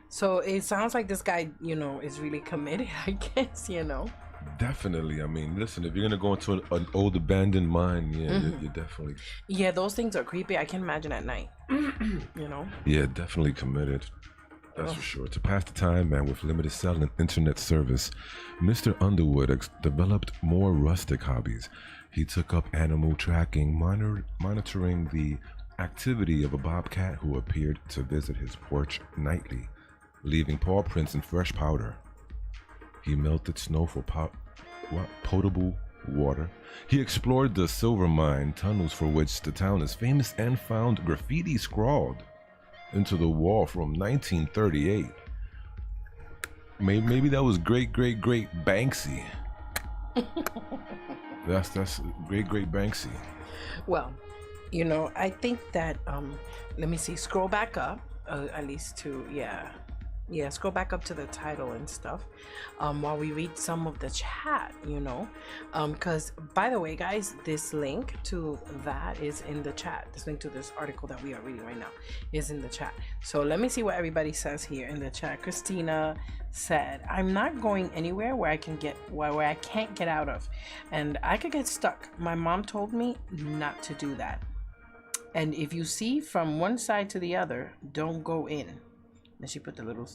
So it sounds like this guy, is really committed, I guess, Definitely. I mean, listen, if you're going to go into an old abandoned mine, you're definitely... Yeah, those things are creepy. I can imagine at night, Yeah, definitely committed. That's for sure. To pass the time, man, with limited cell and internet service, Mr. Underwood developed more rustic hobbies. He took up animal tracking, monitoring the activity of a bobcat who appeared to visit his porch nightly, leaving paw prints and fresh powder. He melted snow for potable water. He explored the silver mine tunnels for which the town is famous and found graffiti scrawled into the wall from 1938. Maybe that was great Banksy. That's great Banksy. Well, I think that let me see, scroll back up at least to Yes, go back up to the title and stuff while we read some of the chat, you know, because by the way, guys, this link to that is in the chat. This link to this article that we are reading right now is in the chat. So let me see what everybody says here in the chat. Christina said, I'm not going anywhere where I can get where I can't get out of, and I could get stuck. My mom told me not to do that. And if you see from one side to the other, don't go in. And she put the little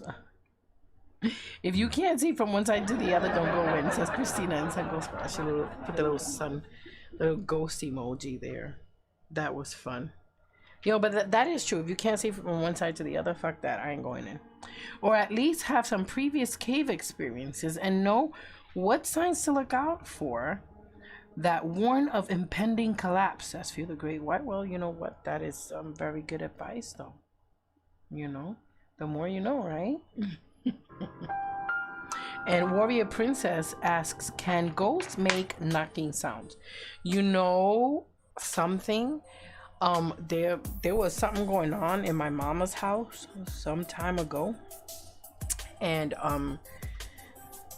if you can't see from one side to the other, don't go in, says Christina and Sun Ghost Squad. She put the little ghost emoji there. That was fun. You know, but that is true. If you can't see from one side to the other, fuck that, I ain't going in. Or at least have some previous cave experiences and know what signs to look out for that warn of impending collapse, says Feel the Great White. Well, you know what, that is very good advice though. You know, the more you know, right? And Warrior Princess asks, can ghosts make knocking sounds? You know something? There was something going on in my mama's house some time ago, and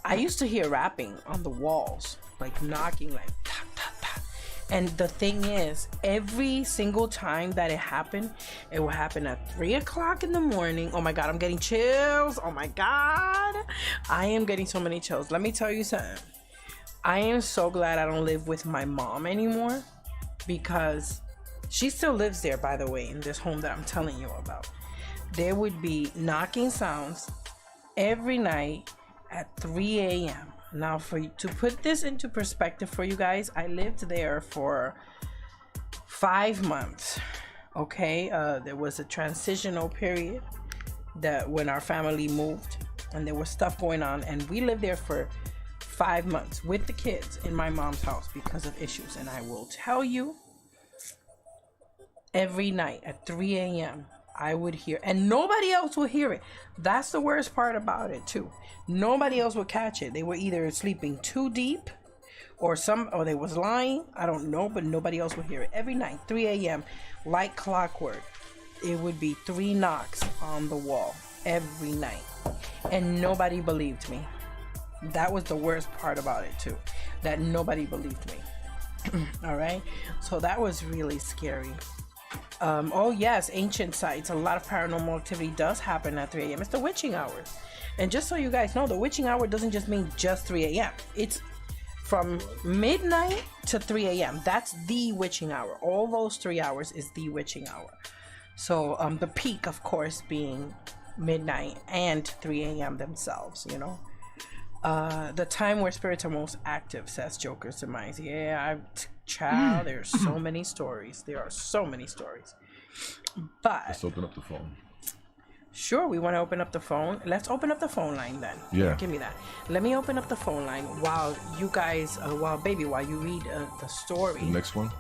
I used to hear rapping on the walls, like knocking, like ta ta ta. And the thing is, every single time that it happened, it will happen at 3 o'clock in the morning. Oh my God, I'm getting chills. Oh my God, I am getting so many chills. Let me tell you something. I am so glad I don't live with my mom anymore, because she still lives there, by the way, in this home that I'm telling you about. There would be knocking sounds every night at 3 a.m. Now, to put this into perspective for you guys, I lived there for 5 months. Okay, there was a transitional period that when our family moved, and there was stuff going on, and we lived there for 5 months with the kids in my mom's house because of issues. And I will tell you, every night at 3 a.m. I would hear, and nobody else would hear it. That's the worst part about it too. Nobody else would catch it. They were either sleeping too deep or they was lying. I don't know, but nobody else would hear it. Every night, 3 a.m., like clockwork, it would be 3 knocks on the wall every night. And nobody believed me. That was the worst part about it too, that nobody believed me. All right, so that was really scary. Oh yes, ancient sites. A lot of paranormal activity does happen at 3 a.m. It's the witching hour. And just so you guys know, the witching hour doesn't just mean just 3 a.m. It's from midnight to 3 a.m. That's the witching hour. All those 3 hours is the witching hour. So the peak, of course, being midnight and 3 a.m. themselves, you know. The time where spirits are most active, says Joker's Demise. Yeah, child, there's so many stories. There are so many stories. But let's open up the phone. Sure, we want to open up the phone. Let's open up the phone line then. Yeah. Give me that. Let me open up the phone line while you guys, while you read the story. The next one?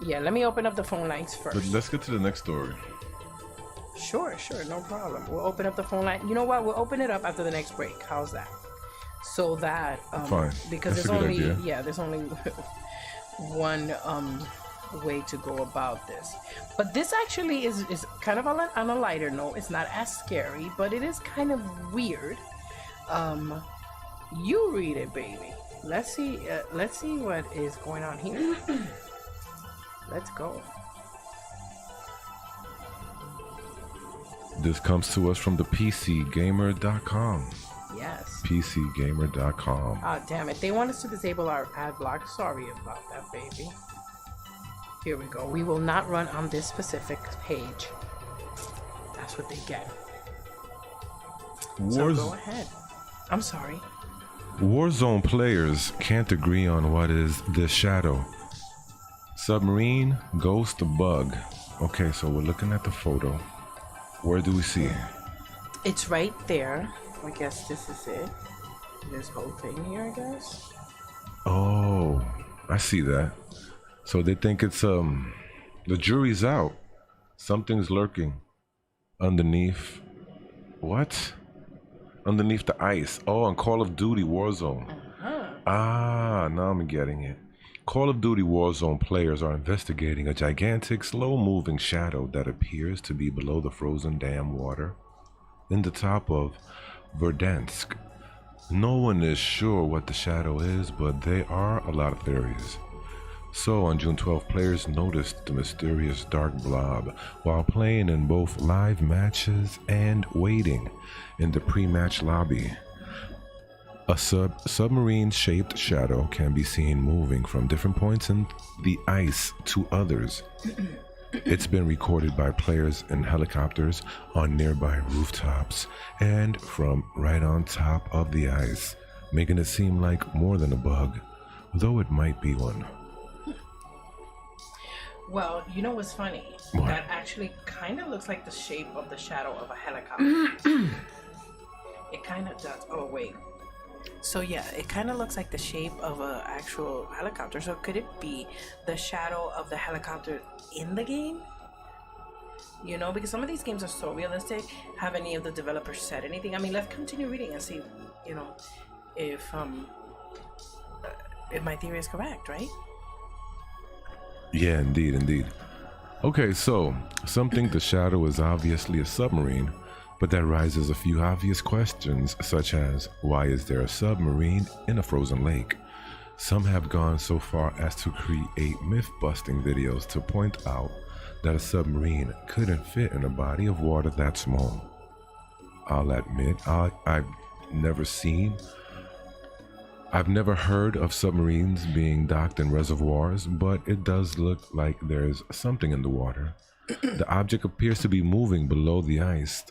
Yeah, let me open up the phone lines first. But let's get to the next story. Sure, no problem. We'll open up the phone line. You know what? We'll open it up after the next break. How's that? So that fine. Because that's there's only idea. There's only one way to go about this. But this actually is kind of on a lighter note. It's not as scary, but it is kind of weird. You read it, baby. Let's see what is going on here. Let's go. This comes to us from the PCGamer.com. Yes. PCGamer.com. Ah, damn it. They want us to disable our ad block. Sorry about that, baby. Here we go. We will not run on this specific page. That's what they get. So go ahead. I'm sorry. Warzone players can't agree on what is this shadow. Submarine, ghost, bug. Okay, so we're looking at the photo. Where do we see it? It's right there. I guess this is it. This whole thing here, I guess. Oh, I see that. So they think it's the jury's out. Something's lurking underneath. What? Underneath the ice. Oh, on Call of Duty Warzone. Ah, now I'm getting it. Call of Duty Warzone players are investigating a gigantic, slow-moving shadow that appears to be below the frozen dam water. in the top of Verdansk. No one is sure what the shadow is, but there are a lot of theories. So on June 12th, players noticed the mysterious dark blob while playing in both live matches and waiting in the pre-match lobby. A submarine-shaped shadow can be seen moving from different points in the ice to others. It's been recorded by players in helicopters on nearby rooftops and from right on top of the ice, making it seem like more than a bug, though it might be one. Well, you know what's funny? What? That actually kind of looks like the shape of the shadow of a helicopter. It kind of does. Oh, wait. So yeah, it kind of looks like the shape of an actual helicopter. So could it be the shadow of the helicopter in the game? You know, because some of these games are so realistic. Have any of the developers said anything? I mean, let's continue reading and see, you know, if my theory is correct, right? Yeah, indeed. Okay, so some think the shadow is obviously a submarine, but that raises a few obvious questions, such as, why is there a submarine in a frozen lake? Some have gone so far as to create myth-busting videos to point out that a submarine couldn't fit in a body of water that small. I'll admit, I've never heard of submarines being docked in reservoirs, but it does look like there's something in the water. The object appears to be moving below the ice,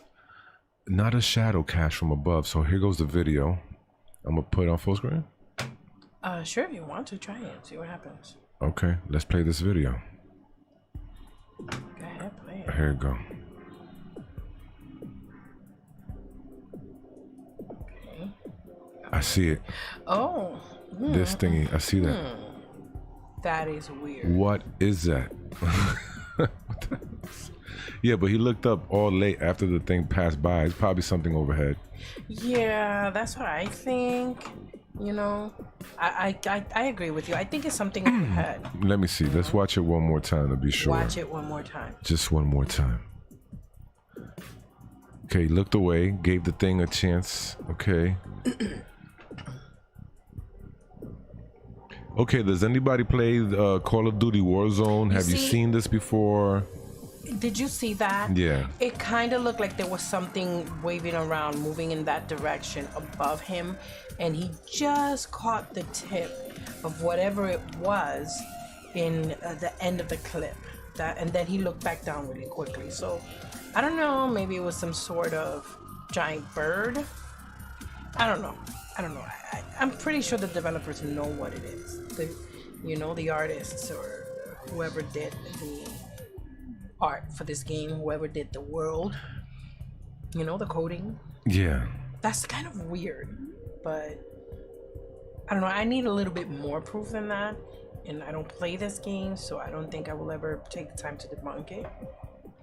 not a shadow cast from above. So here goes the video. I'm gonna put it on full screen. Sure, if you want to try it, see what happens. Okay, let's play this video. Go ahead, play it. Here we go. Okay. I see it. Oh. This thingy, I see that. That is weird. What is that? Yeah, but he looked up all late after the thing passed by. It's probably something overhead. Yeah, that's what I think. You know, I agree with you. I think it's something overhead. Let me see. Let's watch it one more time to be sure. Watch it one more time. Just one more time. Okay, he looked away, gave the thing a chance. Okay. Okay, does anybody play Call of Duty Warzone? Have you seen this before? Did you see that? Yeah. It kind of looked like there was something waving around, moving in that direction above him, and he just caught the tip of whatever it was in the end of the clip. And then he looked back down really quickly. So, I don't know, maybe it was some sort of giant bird. I don't know. I'm pretty sure the developers know what it is. The artists or whoever did the art for this game, whoever did the world, the coding. Yeah. That's kind of weird, but I don't know. I need a little bit more proof than that, and I don't play this game, so I don't think I will ever take the time to debunk it.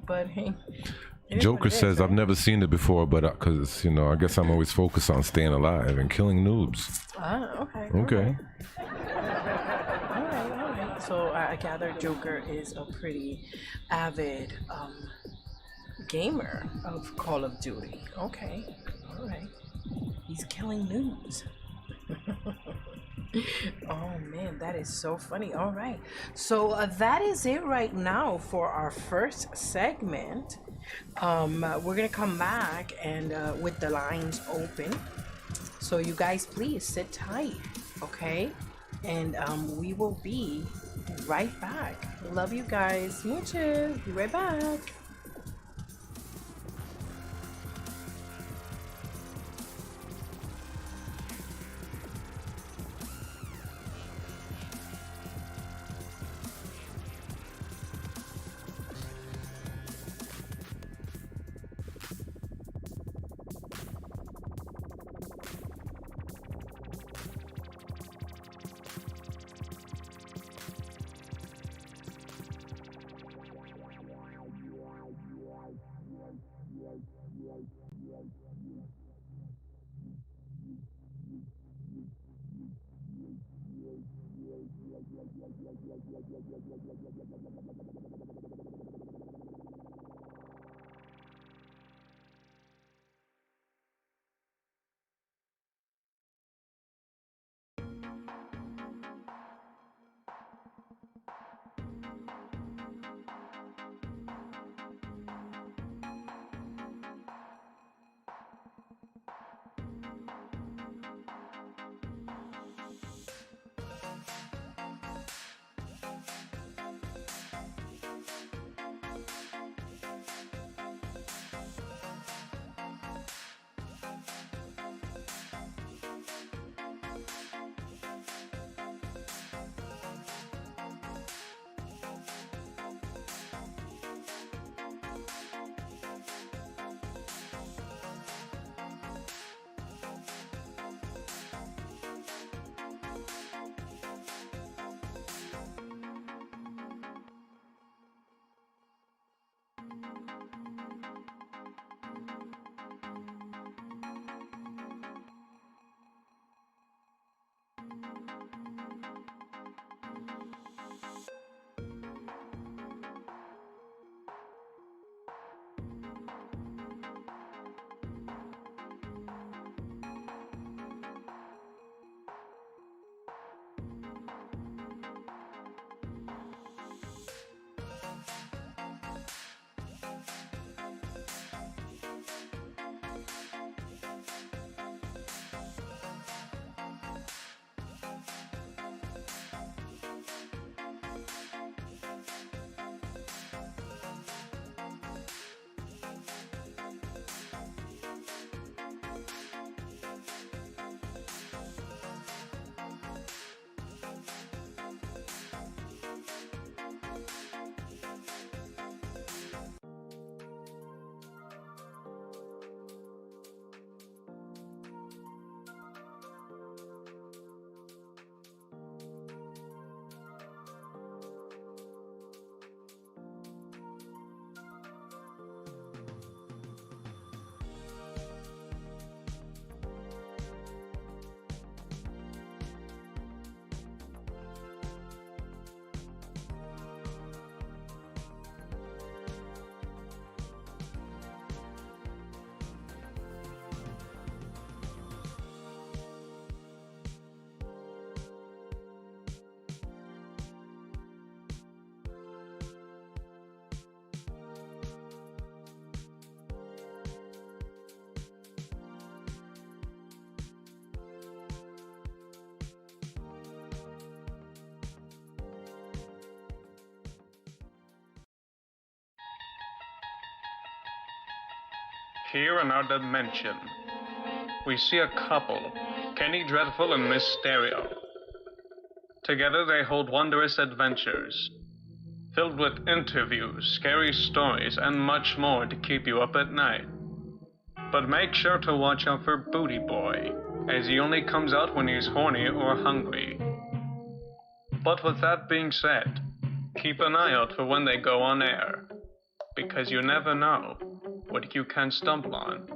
But hey. Joker says, I've never seen it before, but because, I guess I'm always focused on staying alive and killing noobs. Okay. Okay. All right. So I gather Joker is a pretty avid gamer of Call of Duty. Okay. All right. He's killing noobs. Oh man, that is so funny. All right. So that is it right now for our first segment. We're gonna come back and with the lines open, so you guys please sit tight, okay? And we will be right back. Love you guys. Smooches. Be right back. Here in our dimension, we see a couple, Kenny Dreadful and Miss Stereo. Together they hold wondrous adventures, filled with interviews, scary stories, and much more to keep you up at night. But make sure to watch out for Booty Boy, as he only comes out when he's horny or hungry. But with that being said, keep an eye out for when they go on air, because you never know what you can stumble on.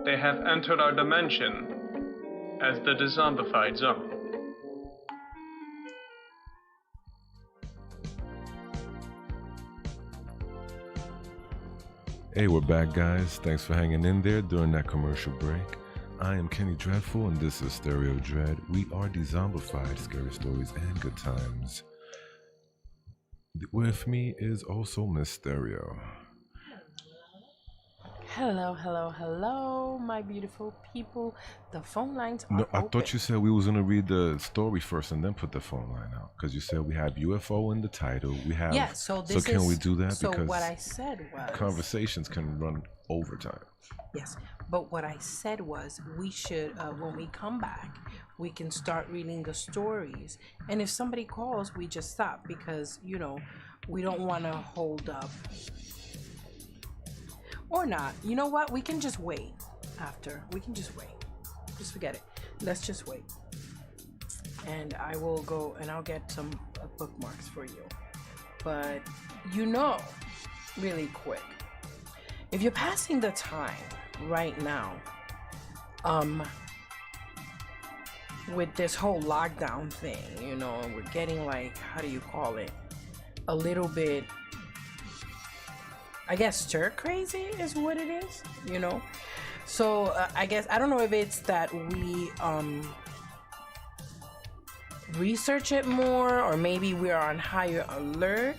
They have entered our dimension as the Dezombified Zone. Hey, we're back, guys. Thanks for hanging in there during that commercial break. I am Kenny Dreadful, and this is Stereo Dread. We are Dezombified, scary stories and good times. With me is also Miss Stereo. Hello, hello, hello, my beautiful people. The phone lines are No, I open. thought you said we was gonna read the story first and then put the phone line out, because you said we have UFO in the title. We have. Yeah, so this can is, we do that? So because what I said was conversations can run overtime. yes, but what I said was we should when we come back, we can start reading the stories, and if somebody calls, we just stop because we don't want to hold up. Or not. You know what? We can just wait after. We can just wait. Just forget it. Let's just wait. And I will go and I'll get some bookmarks for you. But really quick, if you're passing the time right now, with this whole lockdown thing, we're getting like, how do you call it? A little bit, I guess stir crazy is what it is, So I guess, I don't know if it's that we research it more, or maybe we're on higher alert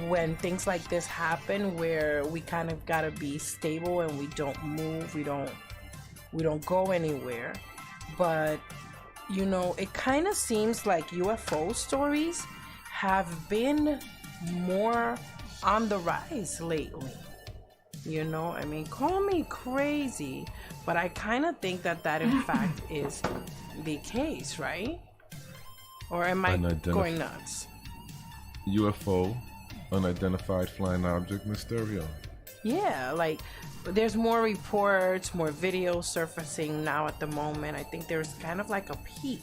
when things like this happen, where we kind of gotta be stable and we don't move, we don't go anywhere. But it kind of seems like UFO stories have been more on the rise lately. Call me crazy, but I kind of think that in fact is the case, right? Or am I going nuts? UFO, unidentified flying object, Mysterio. Yeah, like there's more reports, more videos surfacing now at the moment. I think there's kind of like a peak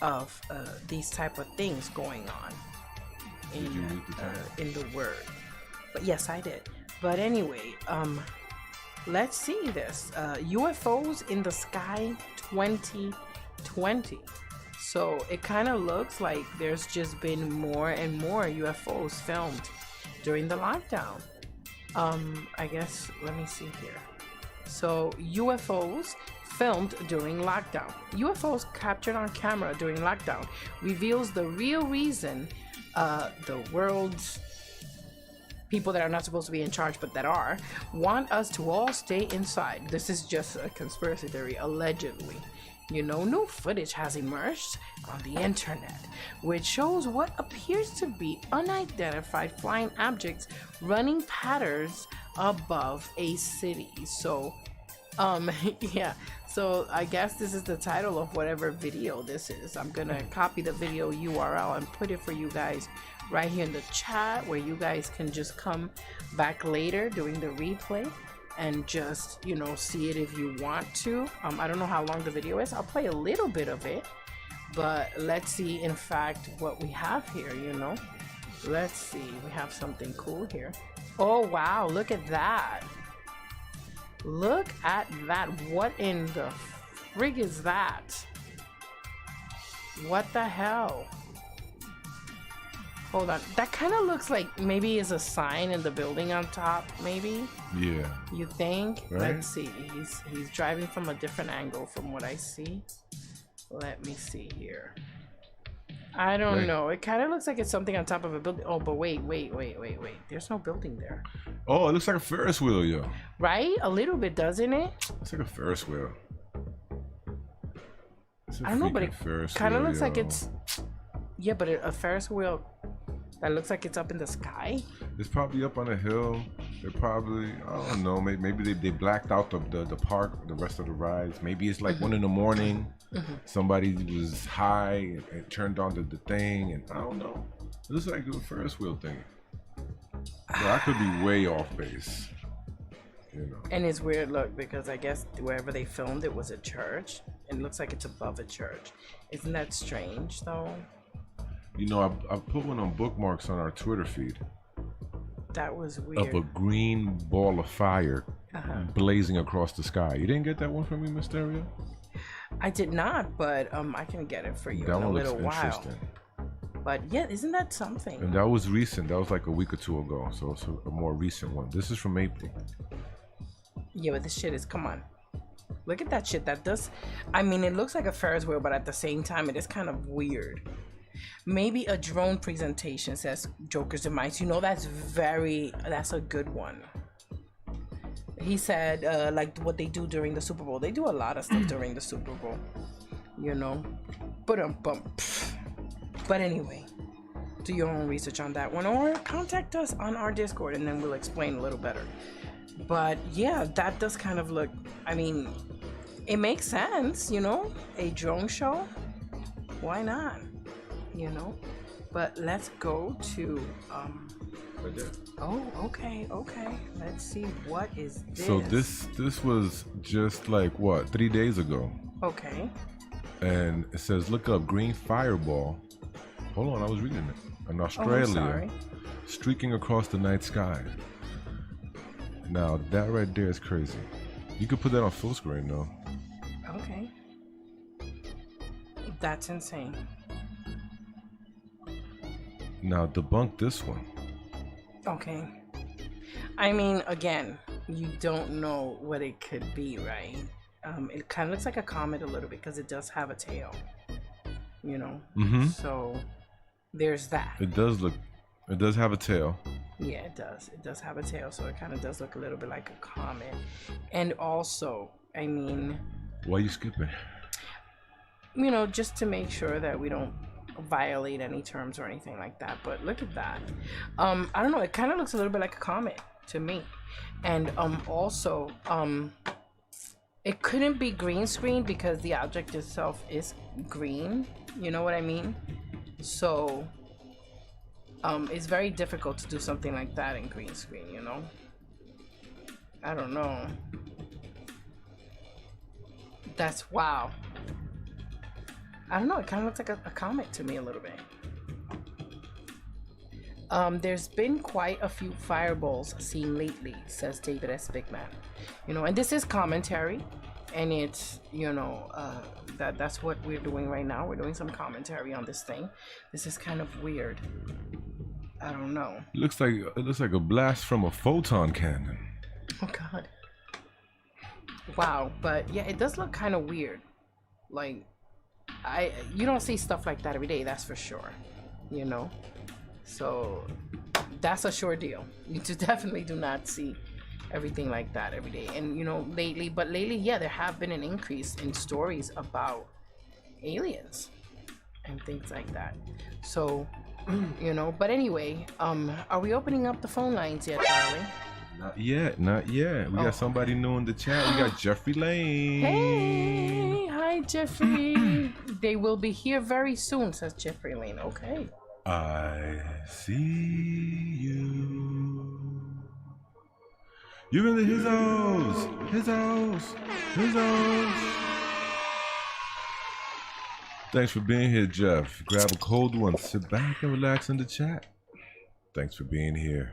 of these type of things going on in the word. But yes, I did. But anyway, let's see this. UFOs in the sky 2020. So it kind of looks like there's just been more and more UFOs filmed during the lockdown. I guess, let me see here. So UFOs filmed during lockdown. UFOs captured on camera during lockdown reveals the real reason the world's people that are not supposed to be in charge but that are want us to all stay inside. This is just a conspiracy theory, allegedly. New footage has emerged on the internet which shows what appears to be unidentified flying objects running patterns above a city. So yeah, so I guess this is the title of whatever video this is. I'm gonna copy the video URL and put it for you guys right here in the chat, where you guys can just come back later during the replay and just see it if you want to. I don't know how long the video is. I'll play a little bit of it, but let's see in fact what we have here. Let's see, we have something cool here. Oh wow, look at that. Look at that. What in the frig is that? What the hell? Hold on. That kind of looks like maybe is a sign in the building on top, maybe? Yeah. You think? Right? Let's see. He's driving from a different angle from what I see. Let me see here. I don't know. It kind of looks like it's something on top of a building. Oh, but wait. There's no building there. Oh, it looks like a Ferris wheel, yo. Right? A little bit, doesn't it? It's like a Ferris wheel. I don't know, but it kind of looks like it's... Yeah, but a Ferris wheel that looks like it's up in the sky. It's probably up on a hill. They're probably, I don't know, maybe they blacked out the park, the rest of the rides. Maybe it's like 1 in the morning. Somebody was high and turned on the thing, and I don't know. It looks like a Ferris wheel thing. So I could be way off base. You know. And it's weird, look, because I guess wherever they filmed it was a church. It looks like it's above a church. Isn't that strange, though? You know, I put one on bookmarks on our Twitter feed. That was weird. Of a green ball of fire blazing across the sky. You didn't get that one from me, Mysterio? I did not, but I can get it for you that in a one little looks while. interesting. But yeah, isn't that something? And that was recent. That was like a week or two ago. So it's a more recent one. This is from April. Yeah, but this shit is, come on. Look at that shit. That does, I mean, it looks like a Ferris wheel, but at the same time, it is kind of weird. Maybe a drone presentation, says Joker's Demise. You know, that's a good one. He said, like what they do during the Super Bowl. They do a lot of stuff during the Super Bowl, you know. But anyway, do your own research on that one, or contact us on our Discord, and then we'll explain a little better. But yeah, that does kind of look, I mean, it makes sense, you know, a drone show. Why not? You know, but let's go to oh, okay, let's see, what is this? So this was just like what, 3 days ago. Okay. And it says look up green fireball. Hold on, I was reading it. In Australia, streaking across the night sky. Now that right there is crazy. You could put that on full screen though. Okay. That's insane. Now debunk this one. Okay. I mean, again, you don't know what it could be, right? It kind of looks like a comet a little bit because it does have a tail, you know? So there's that. It does have a tail. Yeah, it does. It does have a tail, so it kind of does look a little bit like a comet. And also, I mean... Why are you skipping? You know, just to make sure that we don't violate any terms or anything like that. But look at that. I don't know, it kind of looks a little bit like a comet to me. And also, it couldn't be green screen because the object itself is green. You know what I mean? So... it's very difficult to do something like that in green screen, you know? I don't know. That's, wow. I don't know, it kind of looks like a comet to me a little bit. There's been quite a few fireballs seen lately, says David S. Bigman. You know, and this is commentary, and it's, you know, that's what we're doing right now. We're doing some commentary on this thing. This is kind of weird. I don't know. It looks like a blast from a photon cannon. Oh God. Wow, but yeah, it does look kind of weird. Like, you don't see stuff like that every day, that's for sure. You know, so that's a sure deal. You definitely do not see everything like that every day. And you know, lately, yeah, there have been an increase in stories about aliens and things like that. So. You know, but anyway, are we opening up the phone lines yet, darling? Not yet. We got somebody new in the chat. We got Jeffrey Lane. Hey, hi Jeffrey. They will be here very soon, says Jeffrey Lane. Okay. I see you. You're in the his house. Thanks for being here, Jeff. Grab a cold one, sit back and relax in the chat. Thanks for being here.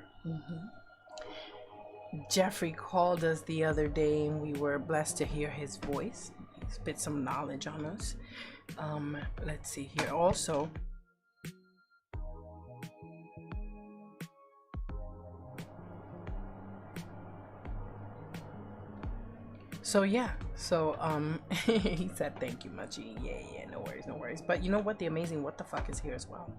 Jeffrey called us the other day and we were blessed to hear his voice. He spit some knowledge on us. Let's see here. Also, so yeah, he said thank you, Muchie. Yeah, no worries. But you know what? The amazing what the fuck is here as well.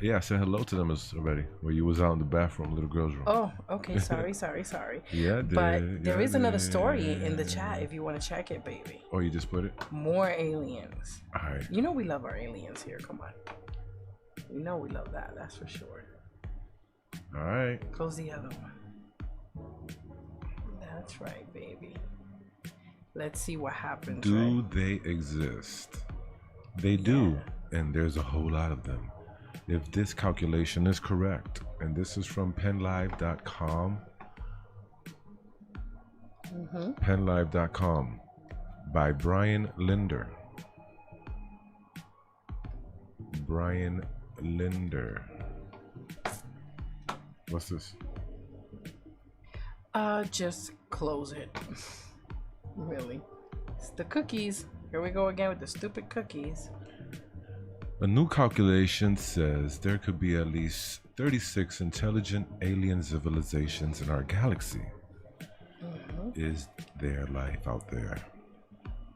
Yeah, I said hello to them already. Where you was out in the bathroom, little girl's room. Oh, okay. Sorry. Yeah, but there is another story in the chat if you want to check it, baby. Oh, you just put it? More aliens. All right. You know we love our aliens here. Come on. You know we love that. That's for sure. All right. Close the other one. That's right, baby. Let's see what happens. Do they exist? They do, and there's a whole lot of them. If this calculation is correct, and this is from penlive.com, penlive.com by Brian Linder. Brian Linder. What's this? Just close it. Really. It's the cookies. Here we go again with the stupid cookies. A new calculation says there could be at least 36 intelligent alien civilizations in our galaxy. Is there life out there?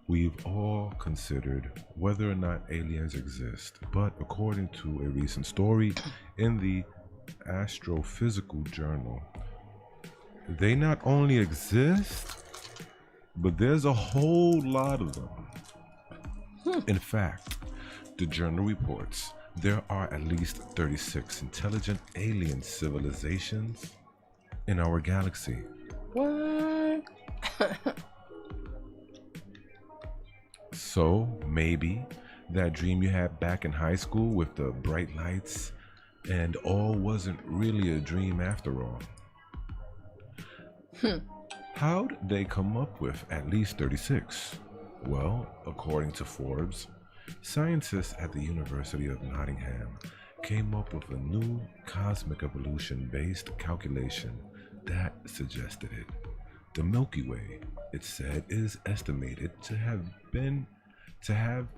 We've all considered whether or not aliens exist, but according to a recent story in the Astrophysical Journal, they not only exist, but there's a whole lot of them. In fact, the journal reports there are at least 36 intelligent alien civilizations in our galaxy. What? So maybe that dream you had back in high school with the bright lights and all wasn't really a dream after all. How'd they come up with at least 36? Well, according to Forbes, scientists at the University of Nottingham came up with a new cosmic evolution-based calculation that suggested it. The Milky Way, it said, is estimated to have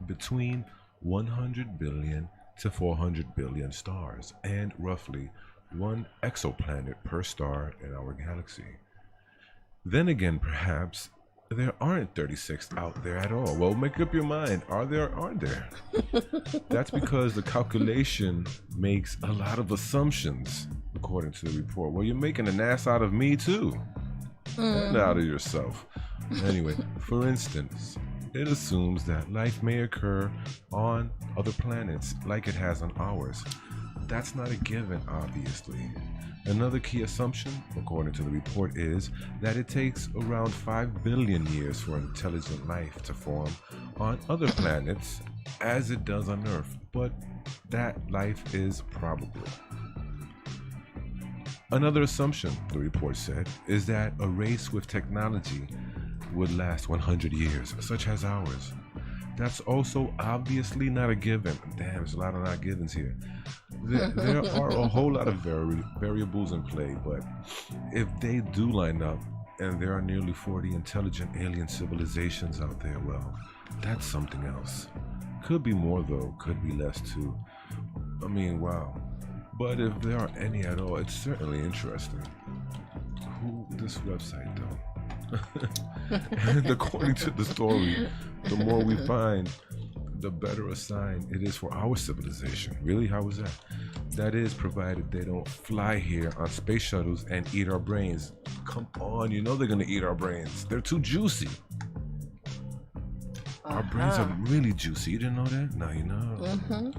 between 100 billion to 400 billion stars and roughly 1 exoplanet per star in our galaxy. Then again, perhaps there aren't 36 out there at all. Well, make up your mind. Are there or aren't there? That's because the calculation makes a lot of assumptions, according to the report. Well, you're making an ass out of me too. And out of yourself. Anyway, for instance, it assumes that life may occur on other planets like it has on ours. That's not a given, obviously. Another key assumption, according to the report, is that it takes around 5 billion years for intelligent life to form on other planets as it does on Earth, but that life is probable. Another assumption, the report said, is that a race with technology would last 100 years, such as ours. That's also obviously not a given. Damn, there's a lot of not givens here. There are a whole lot of variables in play, but if they do line up, and there are nearly 40 intelligent alien civilizations out there, well, that's something else. Could be more though, could be less too. I mean, wow. But if there are any at all, it's certainly interesting. Who this website though? And according to the story, the more we find, the better a sign it is for our civilization. Really? How is that? That is, provided they don't fly here on space shuttles and eat our brains. Come on, you know they're gonna eat our brains. They're too juicy. Our brains are really juicy. You didn't know that? Now you know.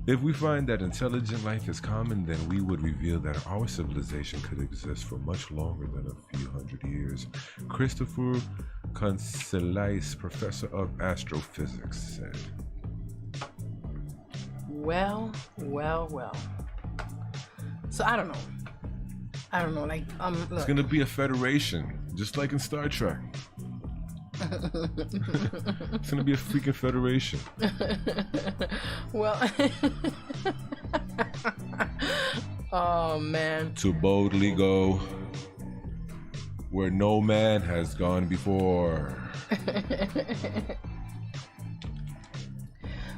If we find that intelligent life is common, then we would reveal that our civilization could exist for much longer than a few hundred years. Christopher Conselais, professor of astrophysics, said. Well. So I don't know. Like, look. It's gonna be a federation, just like in Star Trek. It's gonna be a freaking federation. Well, oh man. To boldly go where no man has gone before.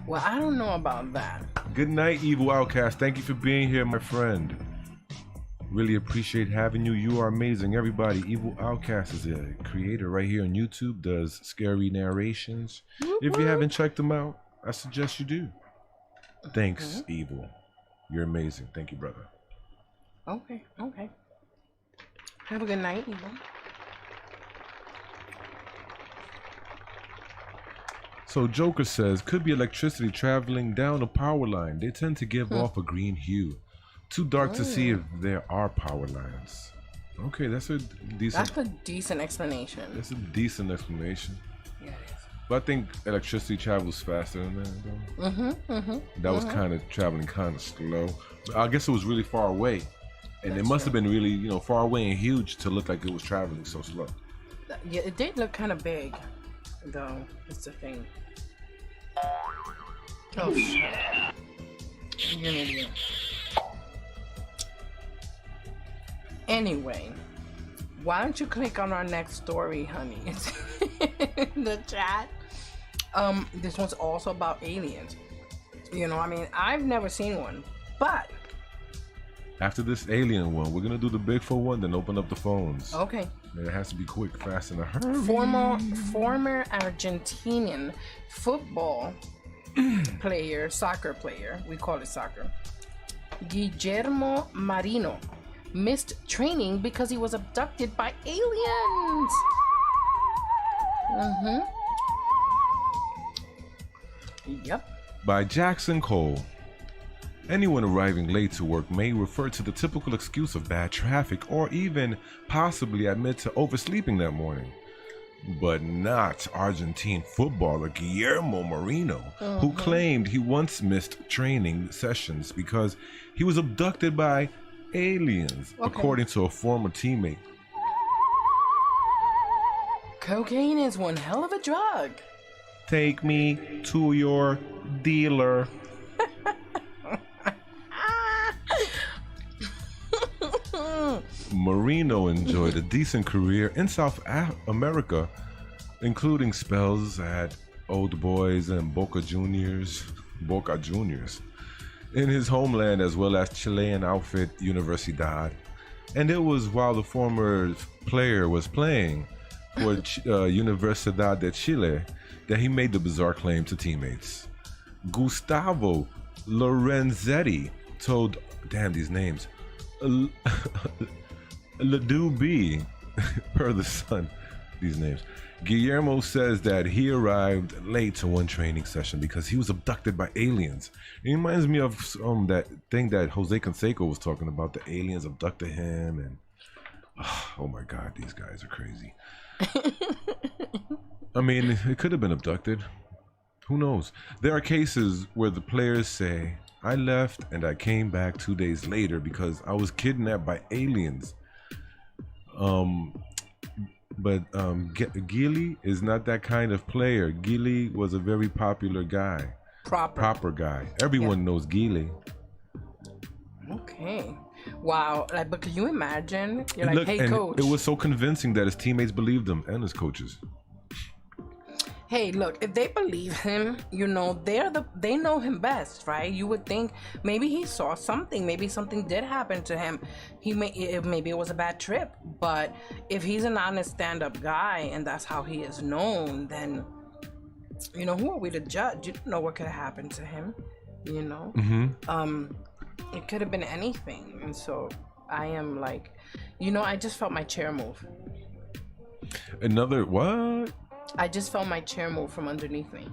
Well, I don't know about that. Good night, Evil Outcast. Thank you for being here, my friend. Really appreciate having you. You are amazing, everybody. Evil Outcast is a creator right here on YouTube, does scary narrations. If you haven't checked him out, I suggest you do. Thanks, Evil. You're amazing. Thank you, brother. Okay. Have a good night, Evil. So Joker says, could be electricity traveling down a power line. They tend to give off a green hue. Too dark to see if there are power lines. Okay, that's a decent. That's a decent explanation. That's a decent explanation. Yeah, it is. But I think electricity travels faster than that, though. That was kind of traveling kind of slow. I guess it was really far away. And it must have been really, far away and huge to look like it was traveling so slow. Yeah, it did look kind of big, though. It's the thing. Oh, shit. You're an idiot. Anyway, why don't you click on our next story, honey? It's in the chat. This one's also about aliens. I've never seen one, but after this alien one, we're gonna do the Bigfoot one, then open up the phones. Okay. And it has to be quick, fast, and a hurry. Former Argentinian football player, soccer player, we call it soccer, Guillermo Marino, missed training because he was abducted by aliens. Yep. By Jackson Cole. Anyone arriving late to work may refer to the typical excuse of bad traffic or even possibly admit to oversleeping that morning. But not Argentine footballer Guillermo Marino, who claimed he once missed training sessions because he was abducted by aliens, according to a former teammate. Cocaine is one hell of a drug. Take me to your dealer. Marino enjoyed a decent career in South America, including spells at Old Boys and Boca Juniors, in his homeland, as well as Chilean outfit Universidad. And it was while the former player was playing for Universidad de Chile that he made the bizarre claim to teammates. Gustavo Lorenzetti told, damn these names, Ledoux B, per the Sun, these names. Guillermo says that he arrived late to one training session because he was abducted by aliens. It reminds me of that thing that Jose Canseco was talking about. The aliens abducted him, and oh my God, these guys are crazy. I mean, it could have been abducted. Who knows? There are cases where the players say, I left and I came back 2 days later because I was kidnapped by aliens. But Gilly is not that kind of player. Gilly was a very popular guy. Proper guy. Everyone knows Gilly. Okay. Wow. But can you imagine? You're and like, hey, coach. It was so convincing that his teammates believed him and his coaches. Hey, look, if they believe him, they know him best, right? You would think maybe he saw something, maybe something did happen to him. Maybe it was a bad trip, but if he's an honest stand-up guy and that's how he is known, then who are we to judge? You don't know what could have happened to him, It could have been anything, and so I am like, I just felt my chair move. Another what? I just felt my chair move from underneath me.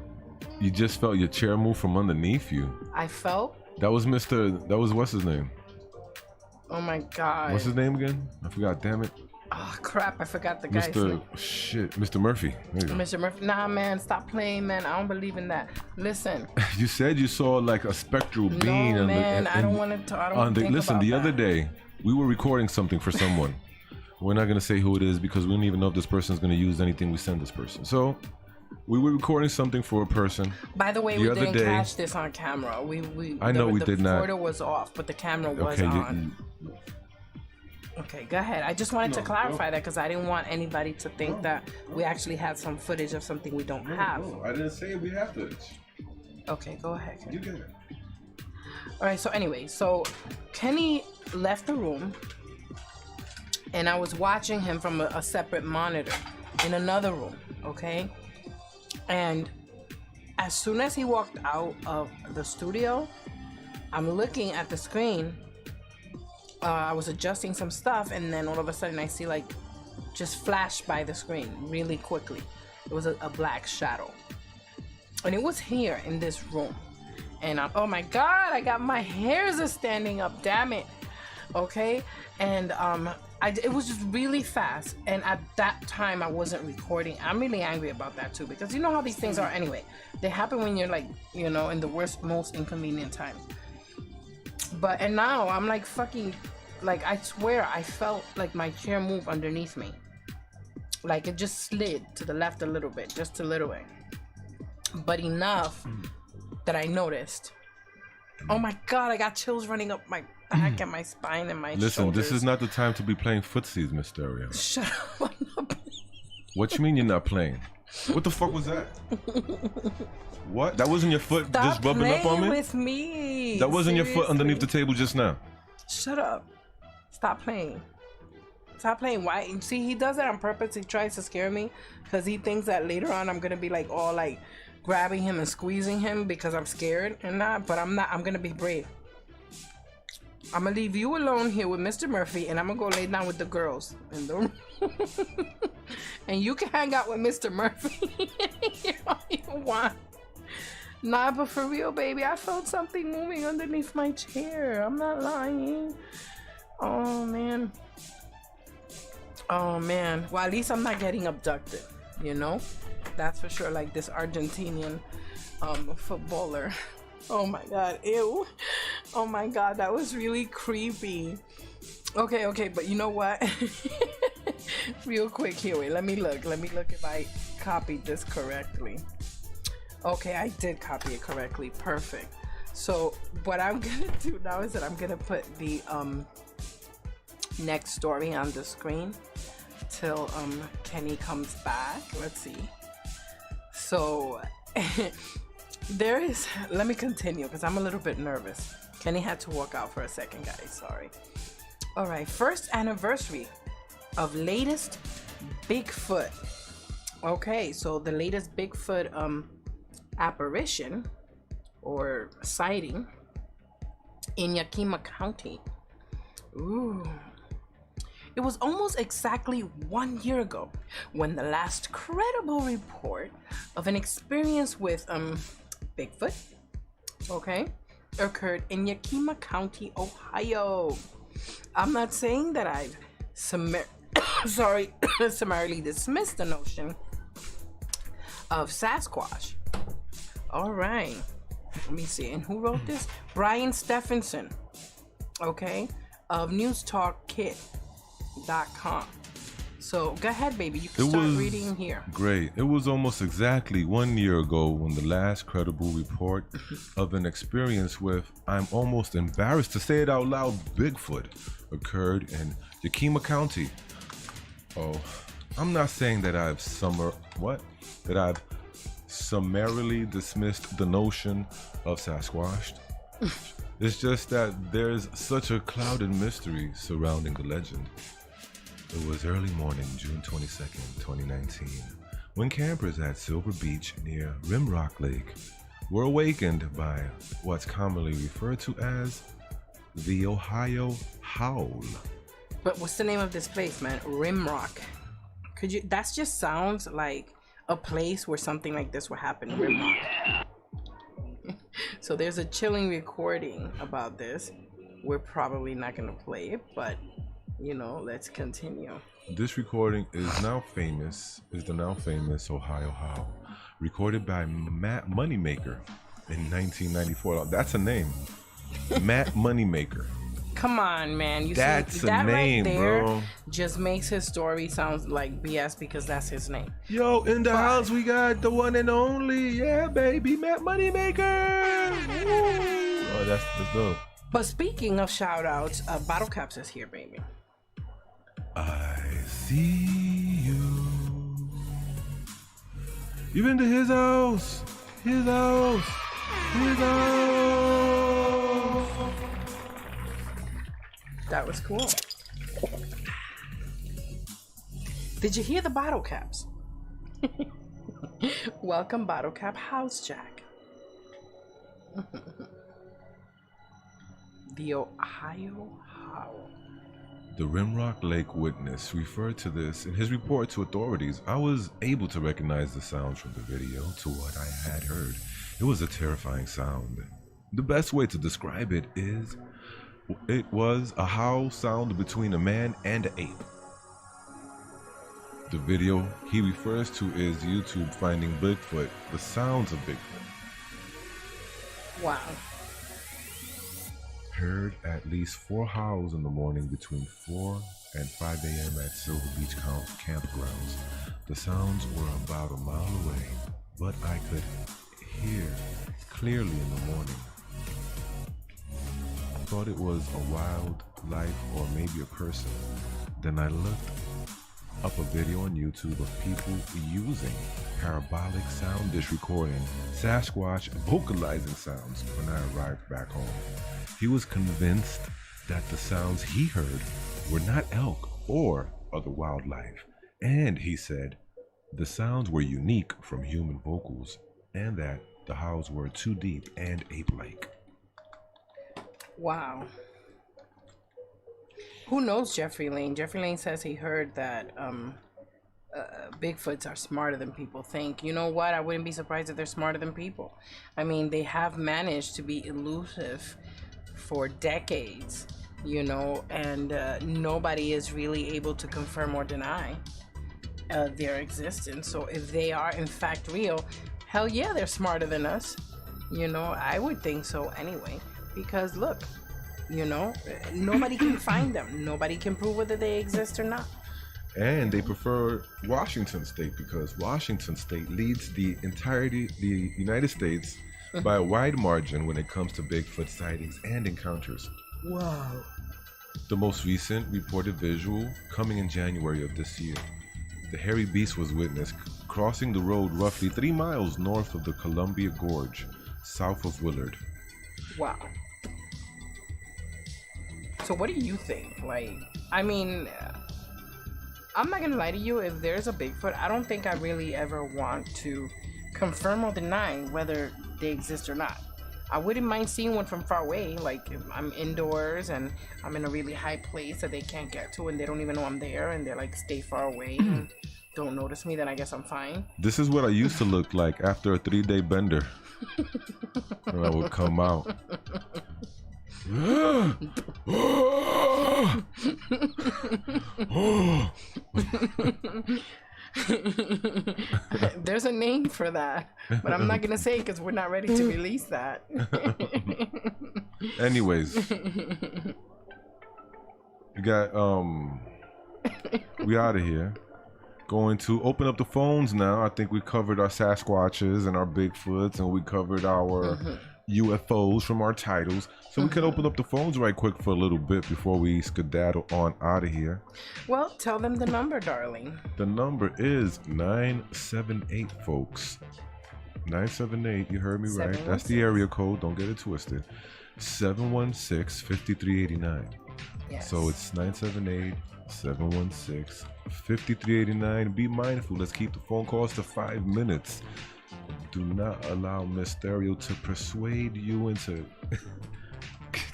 You just felt your chair move from underneath you? I felt... That was what's his name? Oh my God. What's his name again? I forgot, damn it. Oh crap, I forgot the guy's name. Mr. Murphy. There you go. Mr. Murphy. Nah, man, stop playing, man. I don't believe in that. Listen. You said you saw like a spectral being. No, man, I don't want to talk. Listen, the other day, we were recording something for someone. We're not going to say who it is because we don't even know if this person is going to use anything we send this person. So, we were recording something for a person. By the way, we didn't catch this on camera. I know we did not. The photo was off, but the camera was on. Okay, go ahead. I just wanted to clarify that because I didn't want anybody to think that we actually had some footage of something we don't have. No, I didn't say we have footage. Okay, go ahead. You get it. All right, so anyway, Kenny left the room. And I was watching him from a separate monitor in another room, okay? And as soon as he walked out of the studio, I'm looking at the screen. I was adjusting some stuff, and then all of a sudden I see just flash by the screen really quickly. It was a black shadow. And it was here in this room. And oh my God, I got my hairs are standing up, damn it. Okay? And it was just really fast, and at that time I wasn't recording. I'm really angry about that too, because you know how these things are anyway. They happen when you're like, you know, in the worst, most inconvenient times. And now I'm like fucking, like I swear I felt like my chair moved underneath me. Like it just slid to the left a little bit, just a little bit. But enough that I noticed. Oh my God, I got chills running up my back and my spine and my Listen, shoulders. this is not the time to be playing footsies, Mysterio. Shut up, I'm not playing. What you mean you're not playing? What the fuck was that? What? That wasn't your foot Stop just rubbing up on me? with me. That wasn't your foot Seriously. underneath the table just now? Shut up. Stop playing. Stop playing. Why? See, he does it on purpose. He tries to scare me because he thinks that later on I'm going to be like all like grabbing him and squeezing him because I'm scared and not, but I'm not. I'm going to be brave. I'm going to leave you alone here with Mr. Murphy, and I'm going to go lay down with the girls in the room. And you can hang out with Mr. Murphy all you want. Nah, but for real, baby, I felt something moving underneath my chair. I'm not lying. Oh, man. Oh, man. Well, at least I'm not getting abducted, you know? That's for sure. Like this Argentinian footballer. Oh, my God. Ew. Oh, my God. That was really creepy. Okay. But you know what? Real quick here. Wait, let me look if I copied this correctly. Okay, I did copy it correctly. Perfect. So what I'm gonna do now is that I'm gonna put the next story on the screen till Kenny comes back. Let's see. So let me continue because I'm a little bit nervous. Kenny had to walk out for a second, guys. Sorry. All right, first anniversary of latest Bigfoot. Okay, so the latest Bigfoot apparition or sighting in Yakima County. Ooh. It was almost exactly 1 year ago when the last credible report of an experience with Bigfoot, okay, occurred in Yakima County, Ohio. I'm not saying that I've summarily dismissed the notion of Sasquatch. All right, let me see. And who wrote this? Brian Stephenson, okay, of newstalkkit.com. So go ahead, baby. You can start reading here. Great. It was almost exactly 1 year ago when the last credible report of an experience with, I'm almost embarrassed to say it out loud, Bigfoot occurred in Yakima County. Oh, I'm not saying that I've summarily dismissed the notion of Sasquatch. It's just that there's such a clouded mystery surrounding the legend. It was early morning, June 22nd, 2019, when campers at Silver Beach near Rimrock Lake were awakened by what's commonly referred to as the Ohio Howl. But what's the name of this place, man? Rimrock. That just sounds like a place where something like this would happen. Rimrock. So there's a chilling recording about this. We're probably not gonna play it, but you know, let's continue. This recording is the now famous Ohio Howl, recorded by Matt Moneymaker in 1994. That's a name. Matt Moneymaker. Come on, man. You that's see, that a name, right there bro. Just makes his story sound like BS because that's his name. Yo, in the house we got the one and only, yeah, baby, Matt Moneymaker. Oh, that's dope. But speaking of shout outs, Bottle Caps is here, baby. I see you. You've been to his house. His house. His house. That was cool. Did you hear the bottle caps? Welcome, Bottle Cap House Jack. The Ohio Howl. The Rimrock Lake witness referred to this in his report to authorities. I was able to recognize the sounds from the video to what I had heard. It was a terrifying sound. The best way to describe it is It was a howl sound between a man and an ape. The video he refers to is YouTube finding Bigfoot, the sounds of Bigfoot. Wow. Heard at least 4 howls in the morning between 4 and 5 a.m. at Silver Beach campgrounds. The sounds were about a mile away, but I could hear clearly in the morning. I thought it was a wildlife or maybe a person. Then I looked up a video on YouTube of people using parabolic sound dish recording Sasquatch vocalizing sounds when I arrived back home. He was convinced that the sounds he heard were not elk or other wildlife, and he said the sounds were unique from human vocals and that the howls were too deep and ape-like. Wow. Who knows Jeffrey Lane? Jeffrey Lane says he heard that Bigfoots are smarter than people think. You know what? I wouldn't be surprised if they're smarter than people. I mean, they have managed to be elusive for decades, you know, and nobody is really able to confirm or deny their existence. So if they are in fact real, hell yeah, they're smarter than us. You know, I would think so anyway, because look, you know, nobody can find them. Nobody can prove whether they exist or not. And they prefer Washington State because Washington State leads the United States by a wide margin when it comes to Bigfoot sightings and encounters. Wow. The most recent reported visual coming in January of this year. The hairy beast was witnessed crossing the road roughly 3 miles north of the Columbia Gorge, south of Willard. Wow. So what do you think? Like, I mean, I'm not gonna lie to you, if there's a Bigfoot, I don't think I really ever want to confirm or deny whether they exist or not. I wouldn't mind seeing one from far away, like if I'm indoors and I'm in a really high place that they can't get to and they don't even know I'm there and they're like, stay far away and don't notice me, then I guess I'm fine. This is what I used to look like after a 3-day bender. When I would come out. There's a name for that, but I'm not gonna say it because we're not ready to release that. Anyways, you got we out of here. Going to open up the phones now. I think we covered our Sasquatches and our Bigfoots, and we covered our UFOs from our titles. So we can open up the phones right quick for a little bit before we skedaddle on out of here. Well, tell them the number, darling. The number is 978, folks. 978, you heard me right. That's the area code. Don't get it twisted. 716-5389. Yes. So it's 978-716-5389. Be mindful. Let's keep the phone calls to 5 minutes. Do not allow Miss Stereo to persuade you into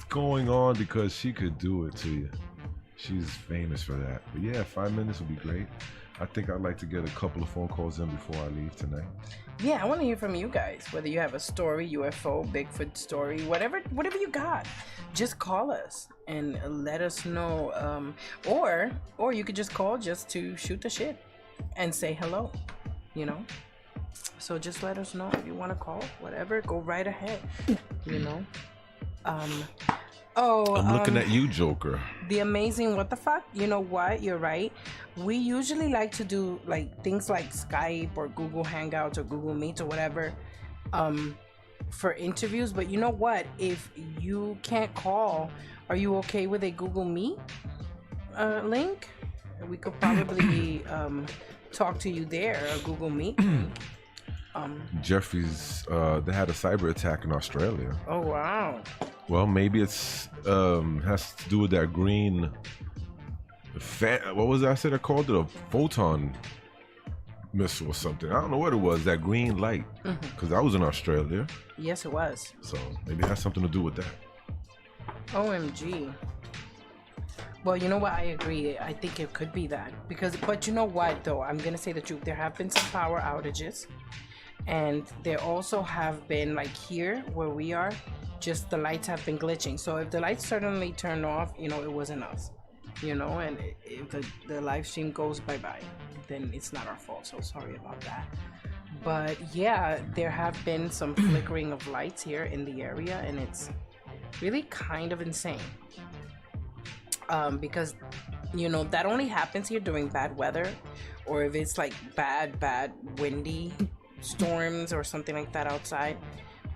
going on because she could do it to you. She's famous for that. But yeah, 5 minutes would be great. I think I'd like to get a couple of phone calls in before I leave tonight. Yeah, I want to hear from you guys. Whether you have a story, UFO, Bigfoot story, whatever you got, just call us and let us know. Or you could just call just to shoot the shit and say hello. You know. So just let us know if you want to call. Whatever, go right ahead. You know. I'm looking at you, Joker. The amazing what the fuck? You know what? You're right. We usually like to do like things like Skype or Google Hangouts or Google Meets or whatever for interviews. But you know what? If you can't call, are you okay with a Google Meet link? We could probably talk to you there, a Google Meet. Jeffrey's they had a cyber attack in Australia. Oh wow. Well, maybe it's has to do with that green what was that? I said I called it a photon missile or something. I don't know what it was, that green light, because I was in Australia. Yes, it was. So maybe it has something to do with that. OMG. Well, you know what? I agree. I think it could be that but you know what though? I'm gonna say the truth. There have been some power outages, and there also have been, like here where we are, just the lights have been glitching. So if the lights suddenly turn off, you know, it wasn't us, you know, and if the live stream goes bye-bye, then it's not our fault. So sorry about that. But yeah, there have been some flickering of lights here in the area, and it's really kind of insane. Because, you know, that only happens here during bad weather, or if it's like bad windy storms or something like that outside.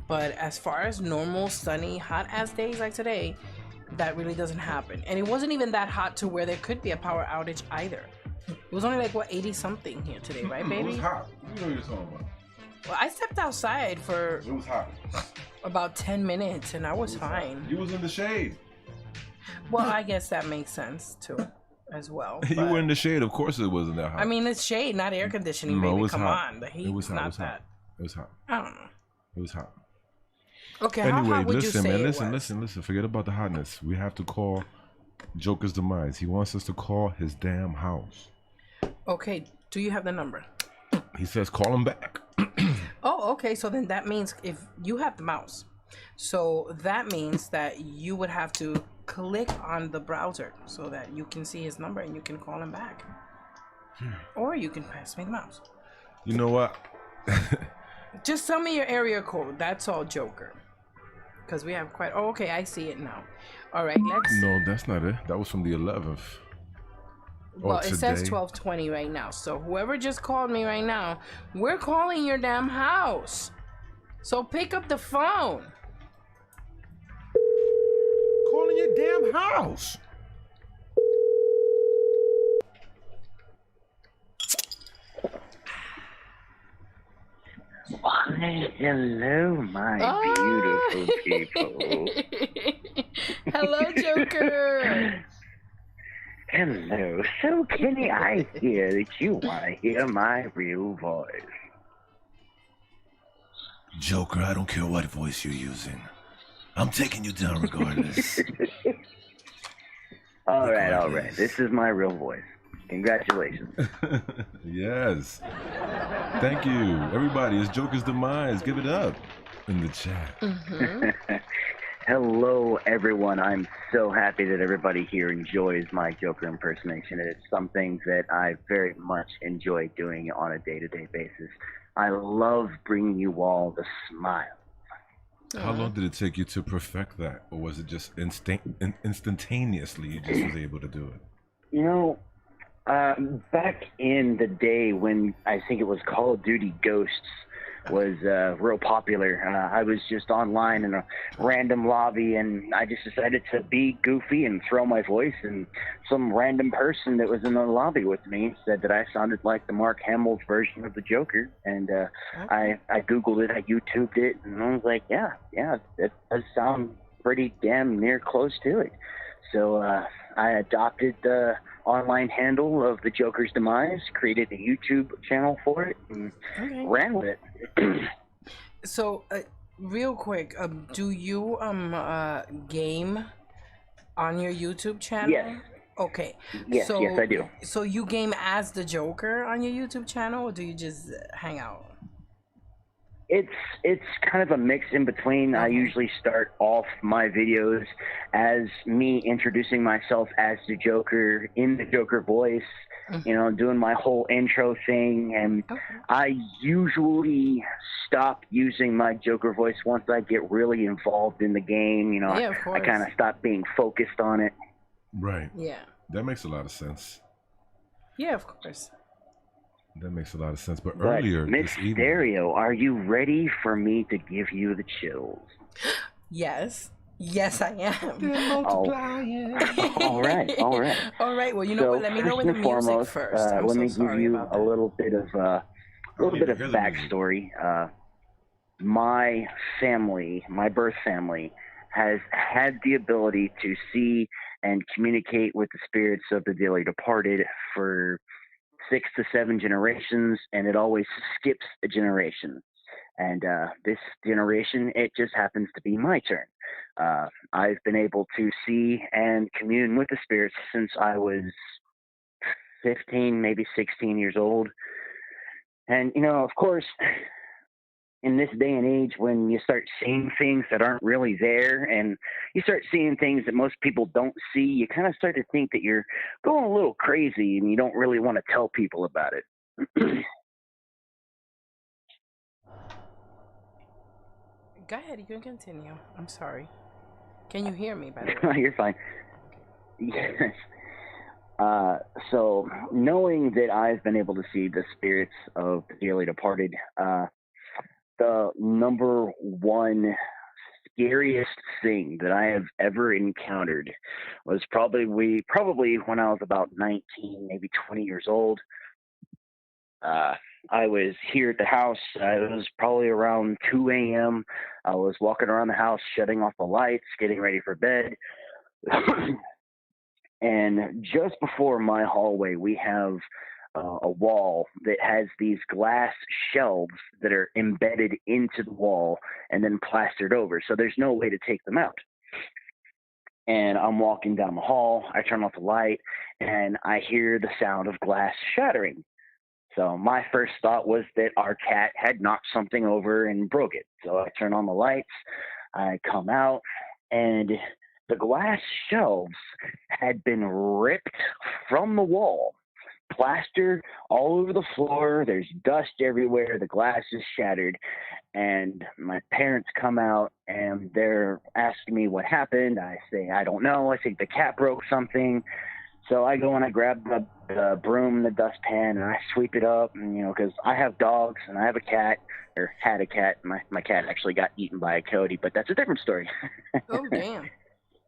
But as far as normal sunny hot ass days like today, that really doesn't happen. And it wasn't even that hot to where there could be a power outage either. It was only like, what, 80 something here today, right, baby? It was hot. You know what you're talking about. Well, I stepped outside for It was hot. about 10 minutes and I was fine. Hot. You was in the shade. Well, I guess that makes sense too, as well. You were in the shade. Of course it wasn't that hot. I mean, it's shade, not air conditioning, No, it baby. was Come hot. on. The heat It was is hot. not It was hot. that. It was hot. I don't know. It was hot. Okay, how Anyway, hot would listen, you say man. it was? Listen. Forget about the hotness. We have to call Joker's demise. He wants us to call his damn house. Okay, do you have the number? He says call him back. Oh, okay. So then that means if you have the mouse, so that means that you would have to click on the browser so that you can see his number and you can call him back. Or you can pass me the mouse. You know what? Just tell me your area code. That's all, Joker. Because we have quite... Oh, okay, I see it now. All right, let's... No, that's not it. That was from the 11th. Well, it says today. 12:20 right now. So whoever just called me right now, we're calling your damn house. So pick up the phone. Calling your damn house. Why, hello, my beautiful people. Hello, Joker. Hello. So, Kenny, I hear that you want to hear my real voice. Joker, I don't care what voice you're using. I'm taking you down regardless. All right. This is my real voice. Congratulations. Yes. Thank you. Everybody, it's Joker's demise. Give it up in the chat. Hello, everyone. I'm so happy that everybody here enjoys my Joker impersonation. It's something that I very much enjoy doing on a day-to-day basis. I love bringing you all the smile. How long did it take you to perfect that? Or was it just instantaneously you just was able to do it? You know, back in the day when I think it was Call of Duty Ghosts was real popular, I was just online in a random lobby and I just decided to be goofy and throw my voice, and some random person that was in the lobby with me said that I sounded like the Mark Hamill's version of the Joker, and I Googled it, I YouTubed it, and I was like, yeah, that does sound pretty damn near close to it. So I adopted the online handle of the Joker's demise, created a YouTube channel for it, and ran with it. So, real quick, do you game on your YouTube channel? Yes. Okay. Yes, I do. So you game as the Joker on your YouTube channel, or do you just hang out? It's kind of a mix in between. I usually start off my videos as me introducing myself as the Joker in the Joker voice, you know, doing my whole intro thing, and I usually stop using my Joker voice once I get really involved in the game. You know, I kind of stop being focused on it. Right. Yeah. That makes a lot of sense. Yeah, of course. That makes a lot of sense. But But earlier Miss this evening, Stereo, are you ready for me to give you the chills? Yes. Yes, I am. All right. All right. Well, you know what? Let me know with the music first. I'm let me so give sorry you about a that. little bit of backstory. My family, my birth family, has had the ability to see and communicate with the spirits of the dearly departed for 6 to 7 generations, and it always skips a generation. And this generation, it just happens to be my turn. I've been able to see and commune with the spirits since I was 15, maybe 16 years old. And, you know, of course, in this day and age, when you start seeing things that aren't really there, and you start seeing things that most people don't see, you kind of start to think that you're going a little crazy, and you don't really want to tell people about it. Go ahead, you can continue. I'm sorry. Can you hear me, by the way? You're fine. Yes. So, knowing that I've been able to see the spirits of the dearly departed, the number one scariest thing that I have ever encountered was probably when I was about 19, maybe 20 years old. I was here at the house. It was probably around 2 a.m. I was walking around the house, shutting off the lights, getting ready for bed. And just before my hallway, we have a wall that has these glass shelves that are embedded into the wall and then plastered over. So there's no way to take them out. And I'm walking down the hall. I turn off the light, and I hear the sound of glass shattering. So my first thought was that our cat had knocked something over and broke it. So I turn on the lights. I come out, and the glass shelves had been ripped from the wall, plaster all over the floor. There's dust everywhere. The glass is shattered. And my parents come out, and they're asking me what happened. I say, I don't know. I think the cat broke something. So I go and I grab the broom, the dustpan, and I sweep it up. And, you know, because I have dogs and I have a cat, or had a cat. My cat actually got eaten by a coyote, but that's a different story. Oh, damn.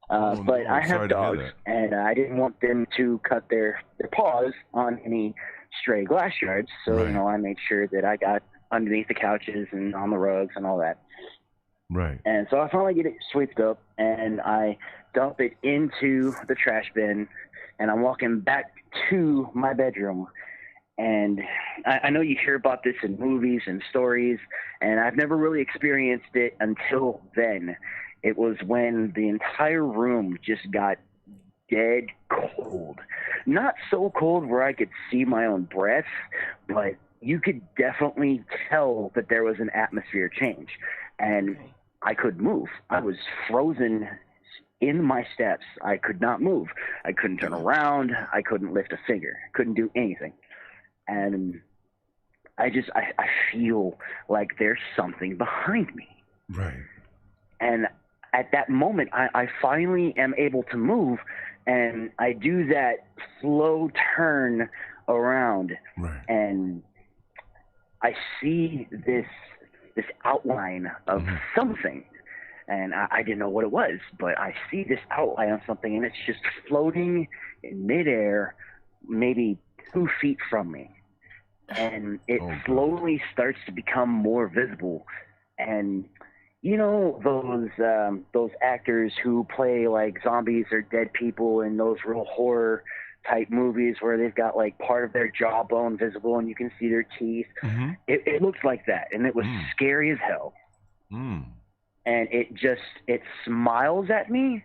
But I have dogs, and I didn't want them to cut their paws on any stray glass shards. So, you know, I made sure that I got underneath the couches and on the rugs and all that. Right. And so I finally get it swept up, and I dump it into the trash bin, and I'm walking back to my bedroom. And I know you hear about this in movies and stories, and I've never really experienced it until then. It was when the entire room just got dead cold. Not so cold where I could see my own breath, but you could definitely tell that there was an atmosphere change. And I couldn't move. I was frozen in my steps. I could not move. I couldn't turn around. I couldn't lift a finger. Couldn't do anything. And I feel like there's something behind me. Right. And at that moment, I finally am able to move, and I do that slow turn around, and I see this outline of something, and I didn't know what it was, but I see this outline of something, and it's just floating in midair, maybe 2 feet from me, and it slowly starts to become more visible. And you know those actors who play like zombies or dead people in those real horror type movies where they've got like part of their jawbone visible and you can see their teeth. It looks like that, and it was scary as hell. And it smiles at me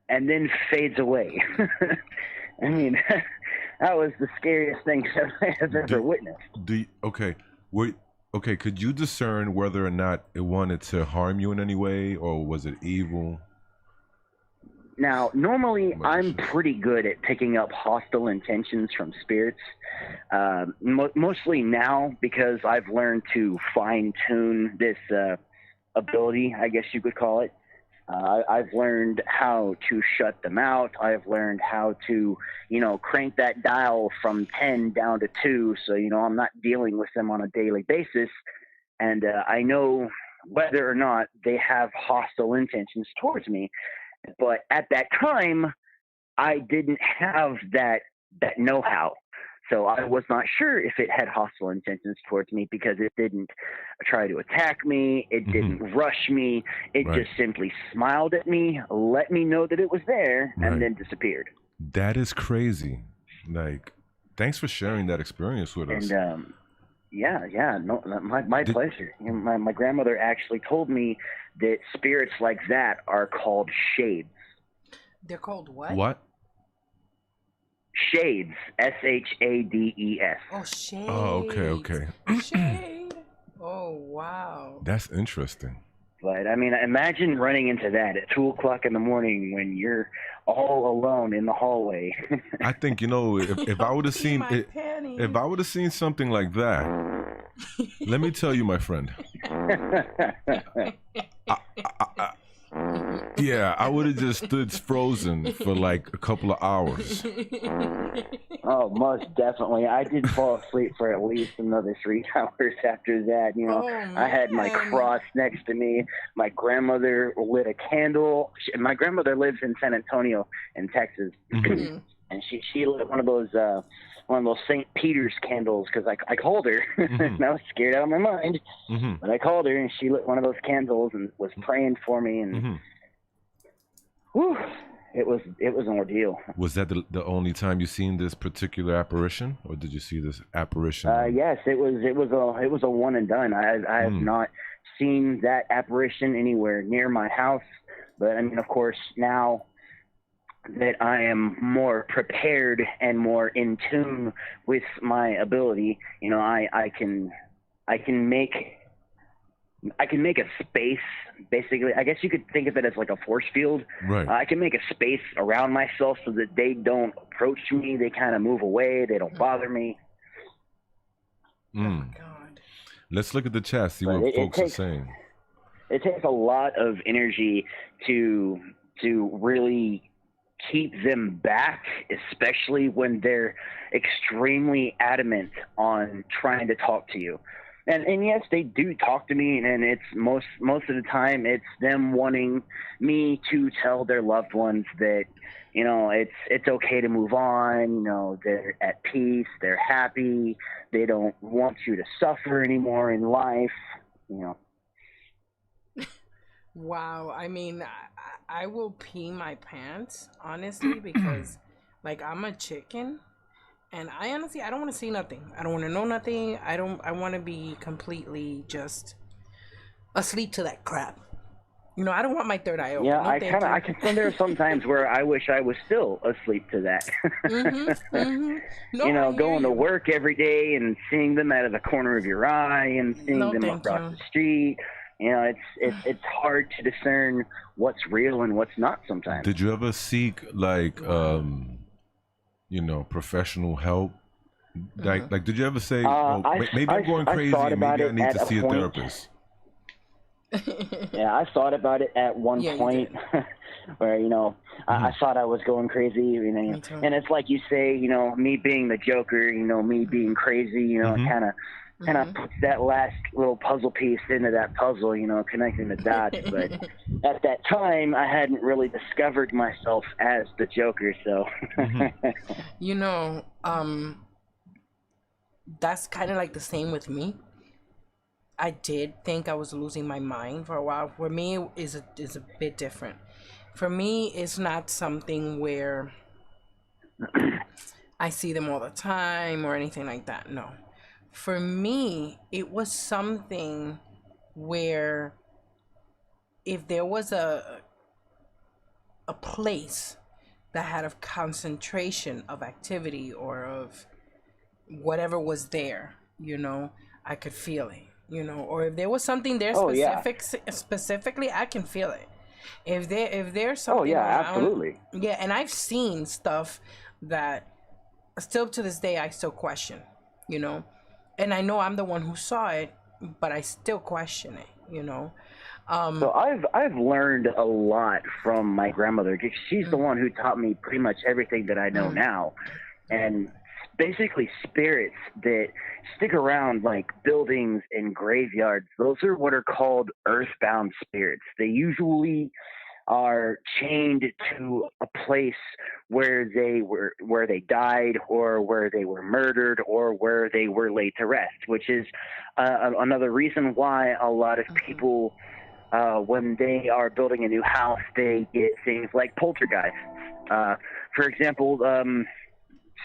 and then fades away. I mean, that was the scariest thing I have ever witnessed. Okay, could you discern whether or not it wanted to harm you in any way, or was it evil? Now, normally I'm pretty good at picking up hostile intentions from spirits. Mostly now, because I've learned to fine-tune this ability, I guess you could call it. I've learned how to shut them out. I've learned how to, crank that dial from 10 down to 2. So, I'm not dealing with them on a daily basis. And I know whether or not they have hostile intentions towards me. But at that time, I didn't have that know-how. So I was not sure if it had hostile intentions towards me because it didn't try to attack me. It didn't rush me. It just simply smiled at me, let me know that it was there, and then disappeared. That is crazy. Like, thanks for sharing that experience with us. And no, my pleasure. My grandmother actually told me that spirits like that are called shades. They're called what? What? Shades, Shades. Oh, shades. Oh, okay. Shade. Oh, Oh, wow. That's interesting. But I mean, imagine running into that at 2:00 in the morning when you're all alone in the hallway. I think, you know, if I would have seen it, if I would have seen something like that, let me tell you, my friend. Yeah, I would have just stood frozen for like a couple of hours. Oh, most definitely. I did fall asleep for at least another 3 hours after that. You know, I had my cross next to me. My grandmother lit a candle. My grandmother lives in San Antonio, in Texas, and she lit one of those St. Peter's candles because I called her and I was scared out of my mind. But I called her and she lit one of those candles and was praying for me and. Whew, it was an ordeal. Was that the only time you seen this particular apparition, or did you see this apparition? Yes, it was a one and done. I have not seen that apparition anywhere near my house, but I mean, of course, now that I am more prepared and more in tune with my ability, you know, I can make a space, basically. I guess you could think of it as like a force field. Right. I can make a space around myself so that they don't approach me. They kind of move away. They don't bother me. Oh, God. Let's look at the chat, see what folks are saying. It takes a lot of energy to really keep them back, especially when they're extremely adamant on trying to talk to you. And yes, they do talk to me, and it's most of the time it's them wanting me to tell their loved ones that, you know, it's okay to move on. You know, they're at peace, they're happy, they don't want you to suffer anymore in life. You know. Wow, I mean, I will pee my pants, honestly, because like I'm a chicken. And I honestly, I don't want to see nothing. I don't want to know nothing. I want to be completely just asleep to that crap. You know, I don't want my third eye open. Yeah, No, I can. There are some times where I wish I was still asleep to that. No, you know, going to work every day and seeing them out of the corner of your eye and seeing them across the street. You know, it's hard to discern what's real and what's not sometimes. Did you ever seek like you know, professional help? Like did you ever say, maybe I'm going crazy and maybe I need to see a therapist? Yeah, I thought about it at one point where, you know, I thought I was going crazy, you know, and it's like you say, you know, me being the Joker, you know, me being crazy, you know, kind of puts that last little puzzle piece into that puzzle, you know, connecting the dots. But at that time, I hadn't really discovered myself as the Joker, so. You know, that's kind of like the same with me. I did think I was losing my mind for a while. For me, is a bit different. For me, it's not something where I see them all the time or anything like that. No. For me, it was something where if there was a place that had a concentration of activity or of whatever was there, you know, I could feel it, you know, or if there was something there specifically, I can feel it. If there's something around, absolutely. Yeah, and I've seen stuff that still to this day I still question, you know. And I know I'm the one who saw it, but I still question it, you know. So I've learned a lot from my grandmother. She's the one who taught me pretty much everything that I know now. And basically spirits that stick around like buildings and graveyards, those are what are called earthbound spirits. They usually are chained to a place where they died or where they were murdered or where they were laid to rest, which is another reason why a lot of people when they are building a new house, they get things like poltergeists. For example,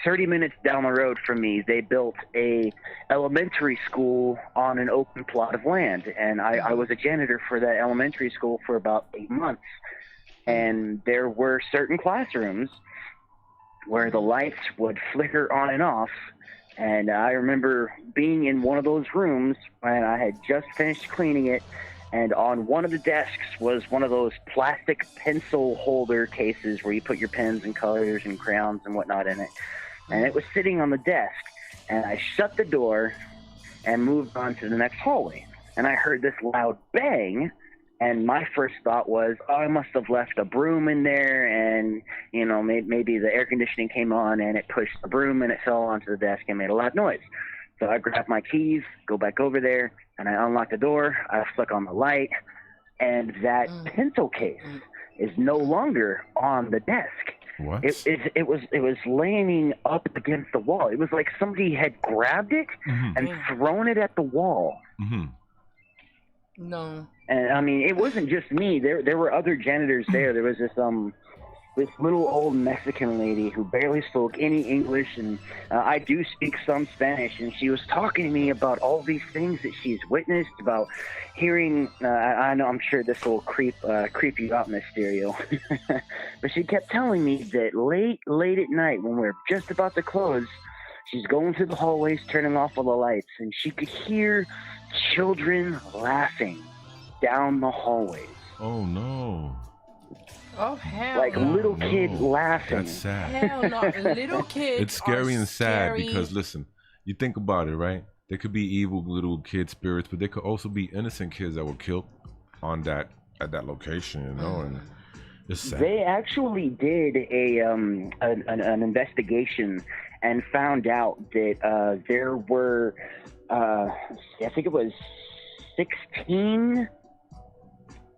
30 minutes down the road from me, they built a elementary school on an open plot of land, and I was a janitor for that elementary school for about 8 months. And there were certain classrooms where the lights would flicker on and off And I remember being in one of those rooms when I had just finished cleaning it, and on one of the desks was one of those plastic pencil holder cases where you put your pens and colors and crayons and whatnot in it. And it was sitting on the desk, and I shut the door and moved on to the next hallway. And I heard this loud bang, and my first thought was, oh, I must have left a broom in there, and, you know, maybe the air conditioning came on and it pushed the broom and it fell onto the desk and made a loud noise. So I grabbed my keys, go back over there, and I unlocked the door. I flick on the light, and that pencil case is no longer on the desk. What? It was laying up against the wall. It was like somebody had grabbed it and thrown it at the wall. No. And I mean, it wasn't just me. There were other janitors there. There was this little old Mexican lady who barely spoke any English, and I do speak some Spanish, and she was talking to me about all these things that she's witnessed, about hearing, I know, I'm sure this will creep you out, Mysterio, but she kept telling me that late at night, when we're just about to close, she's going through the hallways, turning off all the lights, and she could hear children laughing down the hallways. Oh, no. Oh, hell like no. little kids laughing. That's sad. Hell no. Little kids It's scary are and sad scary. because, listen, you think about it, right? There could be evil little kid spirits, but there could also be innocent kids that were killed at that location, you know, and it's sad. They actually did an investigation and found out that there were, I think it was 16.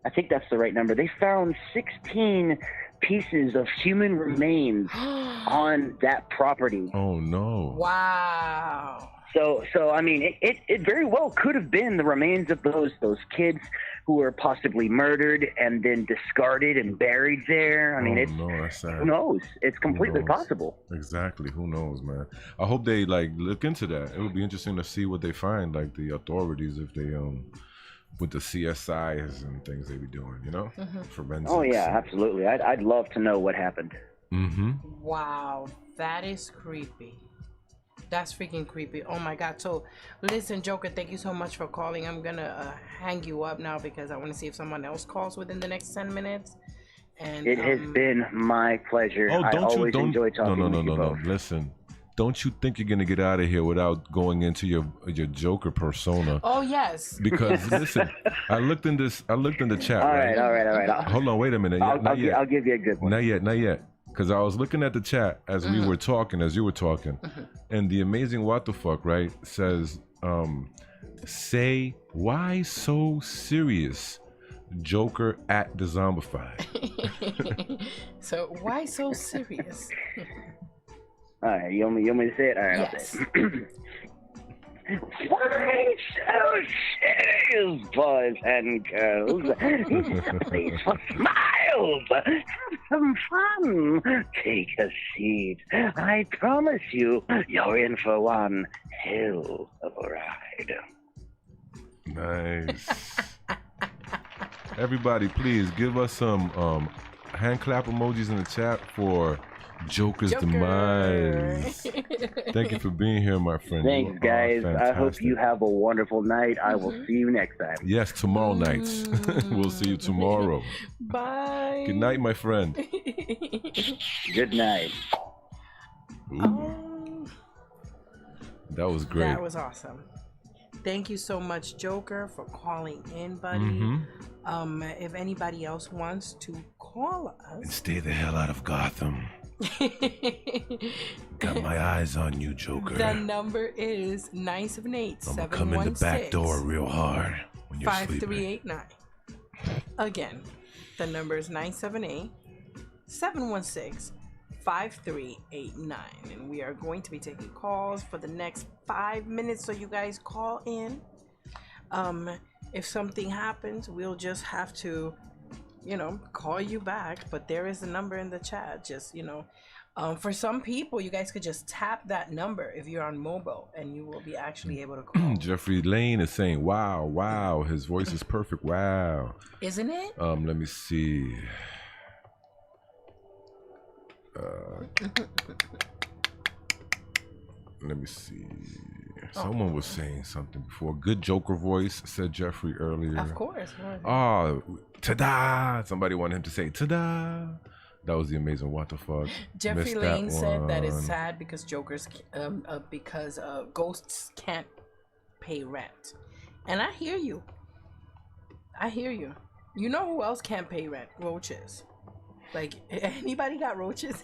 I think that's the right number. They found 16 pieces of human remains on that property. Oh no! Wow. So I mean, it very well could have been the remains of those kids who were possibly murdered and then discarded and buried there. I mean, that's sad. Who knows? It's completely possible. Exactly. Who knows, man? I hope they look into that. It would be interesting to see what they find, like the authorities, if they with the CSIs and things they be doing, you know, forensics. Oh yeah, absolutely. I'd love to know what happened. Wow, that is creepy. That's freaking creepy. Oh my God. So listen, Joker, thank you so much for calling. I'm gonna hang you up now because I want to see if someone else calls within the next 10 minutes. And it has been my pleasure. Oh, I always enjoy talking with you both. Listen, don't you think you're gonna get out of here without going into your Joker persona? Oh yes. Because listen, I looked in the chat. All right. Hold on, wait a minute. I'll give you a good one. Not yet. Because I was looking at the chat as we were talking, as you were talking, and the amazing what the fuck, right, says, say, why so serious? Joker at Dezombified. So why so serious? All right, you want me to say it? All right, yes. I'll say it. Why so serious, boys and girls? It's a place for smiles. Have some fun. Take a seat. I promise you, you're in for one hell of a ride. Nice. Everybody, please give us some hand clap emojis in the chat for Joker's demise. Thank you for being here, my friend. Thanks, guys. I hope you have a wonderful night. I will see you next time. Yes, tomorrow nights. We'll see you tomorrow. Bye. Good night, my friend. Good night. That was great. That was awesome. Thank you so much, Joker, for calling in, buddy. If anybody else wants to call us, and stay the hell out of Gotham. Got my eyes on you, Joker. The number is 978-716. I'm gonna come in the back door real hard when you're sleeping. 5389. Again, the number is 978-716-5389, and we are going to be taking calls for the next 5 minutes. So you guys call in. If something happens, we'll just have to, call you back. But there is a number in the chat. Just, for some people, you guys could just tap that number if you're on mobile, and you will be actually able to call. Jeffrey Lane is saying, wow, his voice is perfect. Wow. Isn't it? Let me see. Let me see. Someone was saying something before. Good Joker voice, said Jeffrey earlier. Of course. Oh, ta-da! Somebody wanted him to say ta-da. That was the amazing what the fuck. Jeffrey Lane said that it's sad because ghosts can't pay rent. And I hear you. I hear you. You know who else can't pay rent? Roaches. Like, anybody got roaches?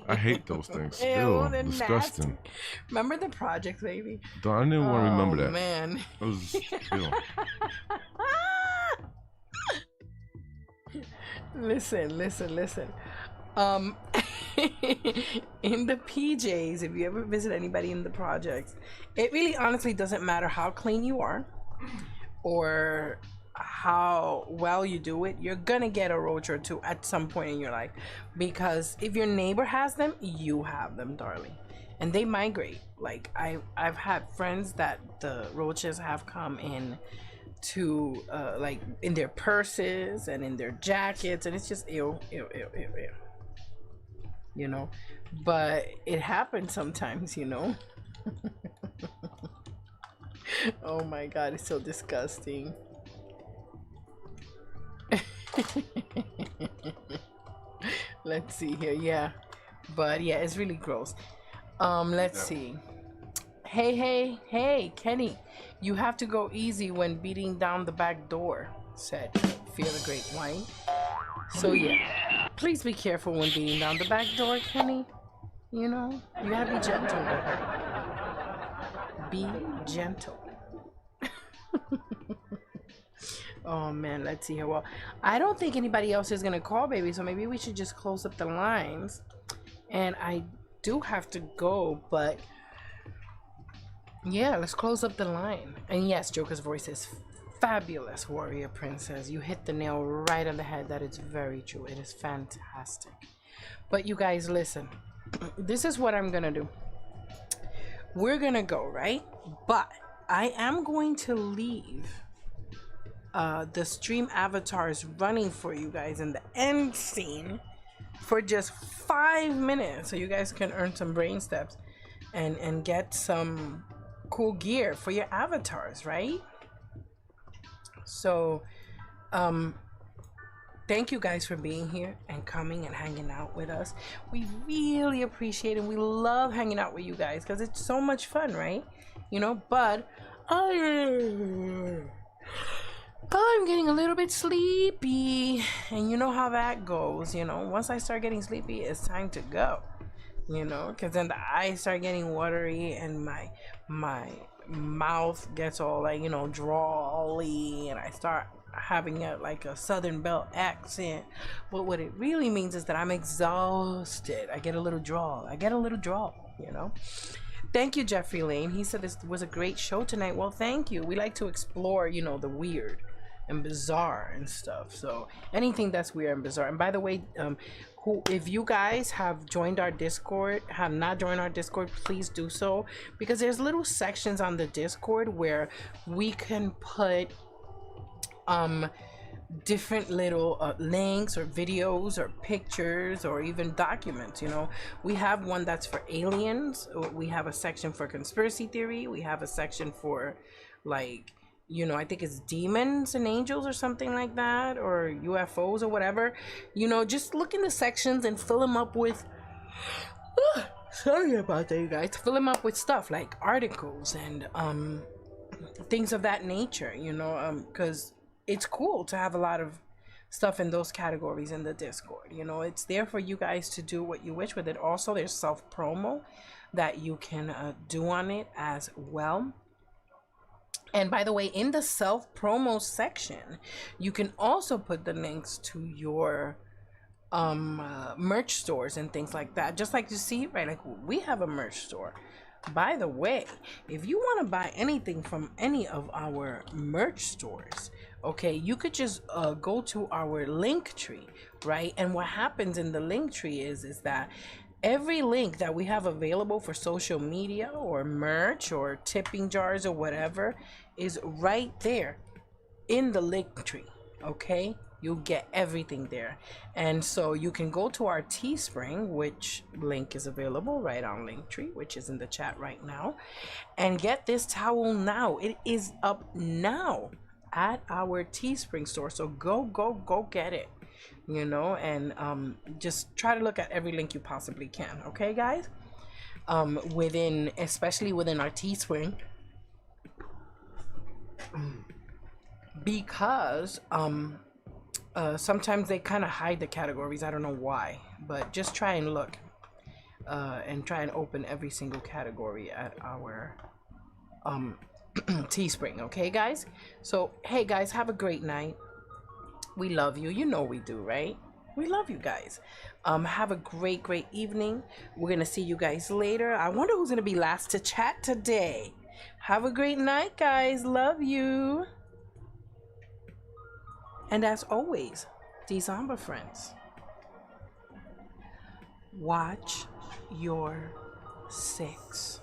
I hate those things. Ew, Ew, disgusting. Nasty. Remember the project, baby? I didn't want to remember that. Oh, man. It was, ew. Listen. In the PJs, if you ever visit anybody in the projects, it really honestly doesn't matter how clean you are or how well you do it, you're gonna get a roach or two at some point in your life, because if your neighbor has them, you have them, darling, and they migrate. Like I've had friends that the roaches have come in to like in their purses and in their jackets, and it's just ew, you know, but it happens sometimes, you know. Oh my god, it's so disgusting. Let's see here. Yeah, but yeah, it's really gross. Let's see. Hey, Kenny, you have to go easy when beating down the back door, said Fear the Great Wine. So yeah, please be careful when beating down the back door, Kenny. You know, you gotta be gentle with her. Be gentle. Oh man, let's see here. Well, I don't think anybody else is gonna call, baby, so maybe we should just close up the lines. And I do have to go, but yeah, let's close up the line. And yes, Joker's voice is fabulous, Warrior Princess. You hit the nail right on the head. That is very true. It is fantastic. But you guys, listen, this is what I'm gonna do. We're gonna go, right? But I am going to leave the stream avatars running for you guys in the end scene for just 5 minutes, so you guys can earn some brain steps and get some cool gear for your avatars, right? So thank you guys for being here and coming and hanging out with us. We really appreciate it. We love hanging out with you guys because it's so much fun, right? You know, but I'm getting a little bit sleepy, and you know how that goes. You know, once I start getting sleepy, it's time to go, you know, because then the eyes start getting watery and my mouth gets all like, you know, drawly, and I start having a Southern Belle accent. But what it really means is that I'm exhausted. I get a little drawl, you know. Thank you, Jeffrey Lane. He said this was a great show tonight. Well, thank you. We like to explore, you know, the weird and bizarre and stuff. So anything that's weird and bizarre. And by the way, if you guys have joined our Discord, have not joined our Discord, please do so, because there's little sections on the Discord where we can put different little links or videos or pictures or even documents. You know, we have one that's for aliens, we have a section for conspiracy theory, we have a section for, like, you know, I think it's demons and angels or something like that, or UFOs or whatever. You know, just look in the sections and fill them up with sorry about that, you guys. Fill them up with stuff like articles and things of that nature, you know, because it's cool to have a lot of stuff in those categories in the Discord. You know, it's there for you guys to do what you wish with it. Also, there's self promo that you can do on it as well. And by the way, in the self promo section, you can also put the links to your merch stores and things like that. Just like you see, right? Like, we have a merch store. By the way, if you want to buy anything from any of our merch stores, okay, you could just go to our link tree, right? And what happens in the link tree is that every link that we have available for social media or merch or tipping jars or whatever is right there in the link tree, okay? You'll get everything there. And so you can go to our Teespring, which link is available right on Linktree, which is in the chat right now, and get this towel now. It is up now at our Teespring store. So go get it, you know, and just try to look at every link you possibly can. Okay, guys? Especially within our Teespring, because sometimes they kind of hide the categories. I don't know why, but just try and look and try and open every single category at our Teespring. Okay, guys? So hey guys, have a great night. We love you. You know we do, right? We love you guys. Have a great evening. We're gonna see you guys later. I wonder who's gonna be last to chat today. Have a great night, guys. Love you. And as always, Dezombified friends, watch your 6.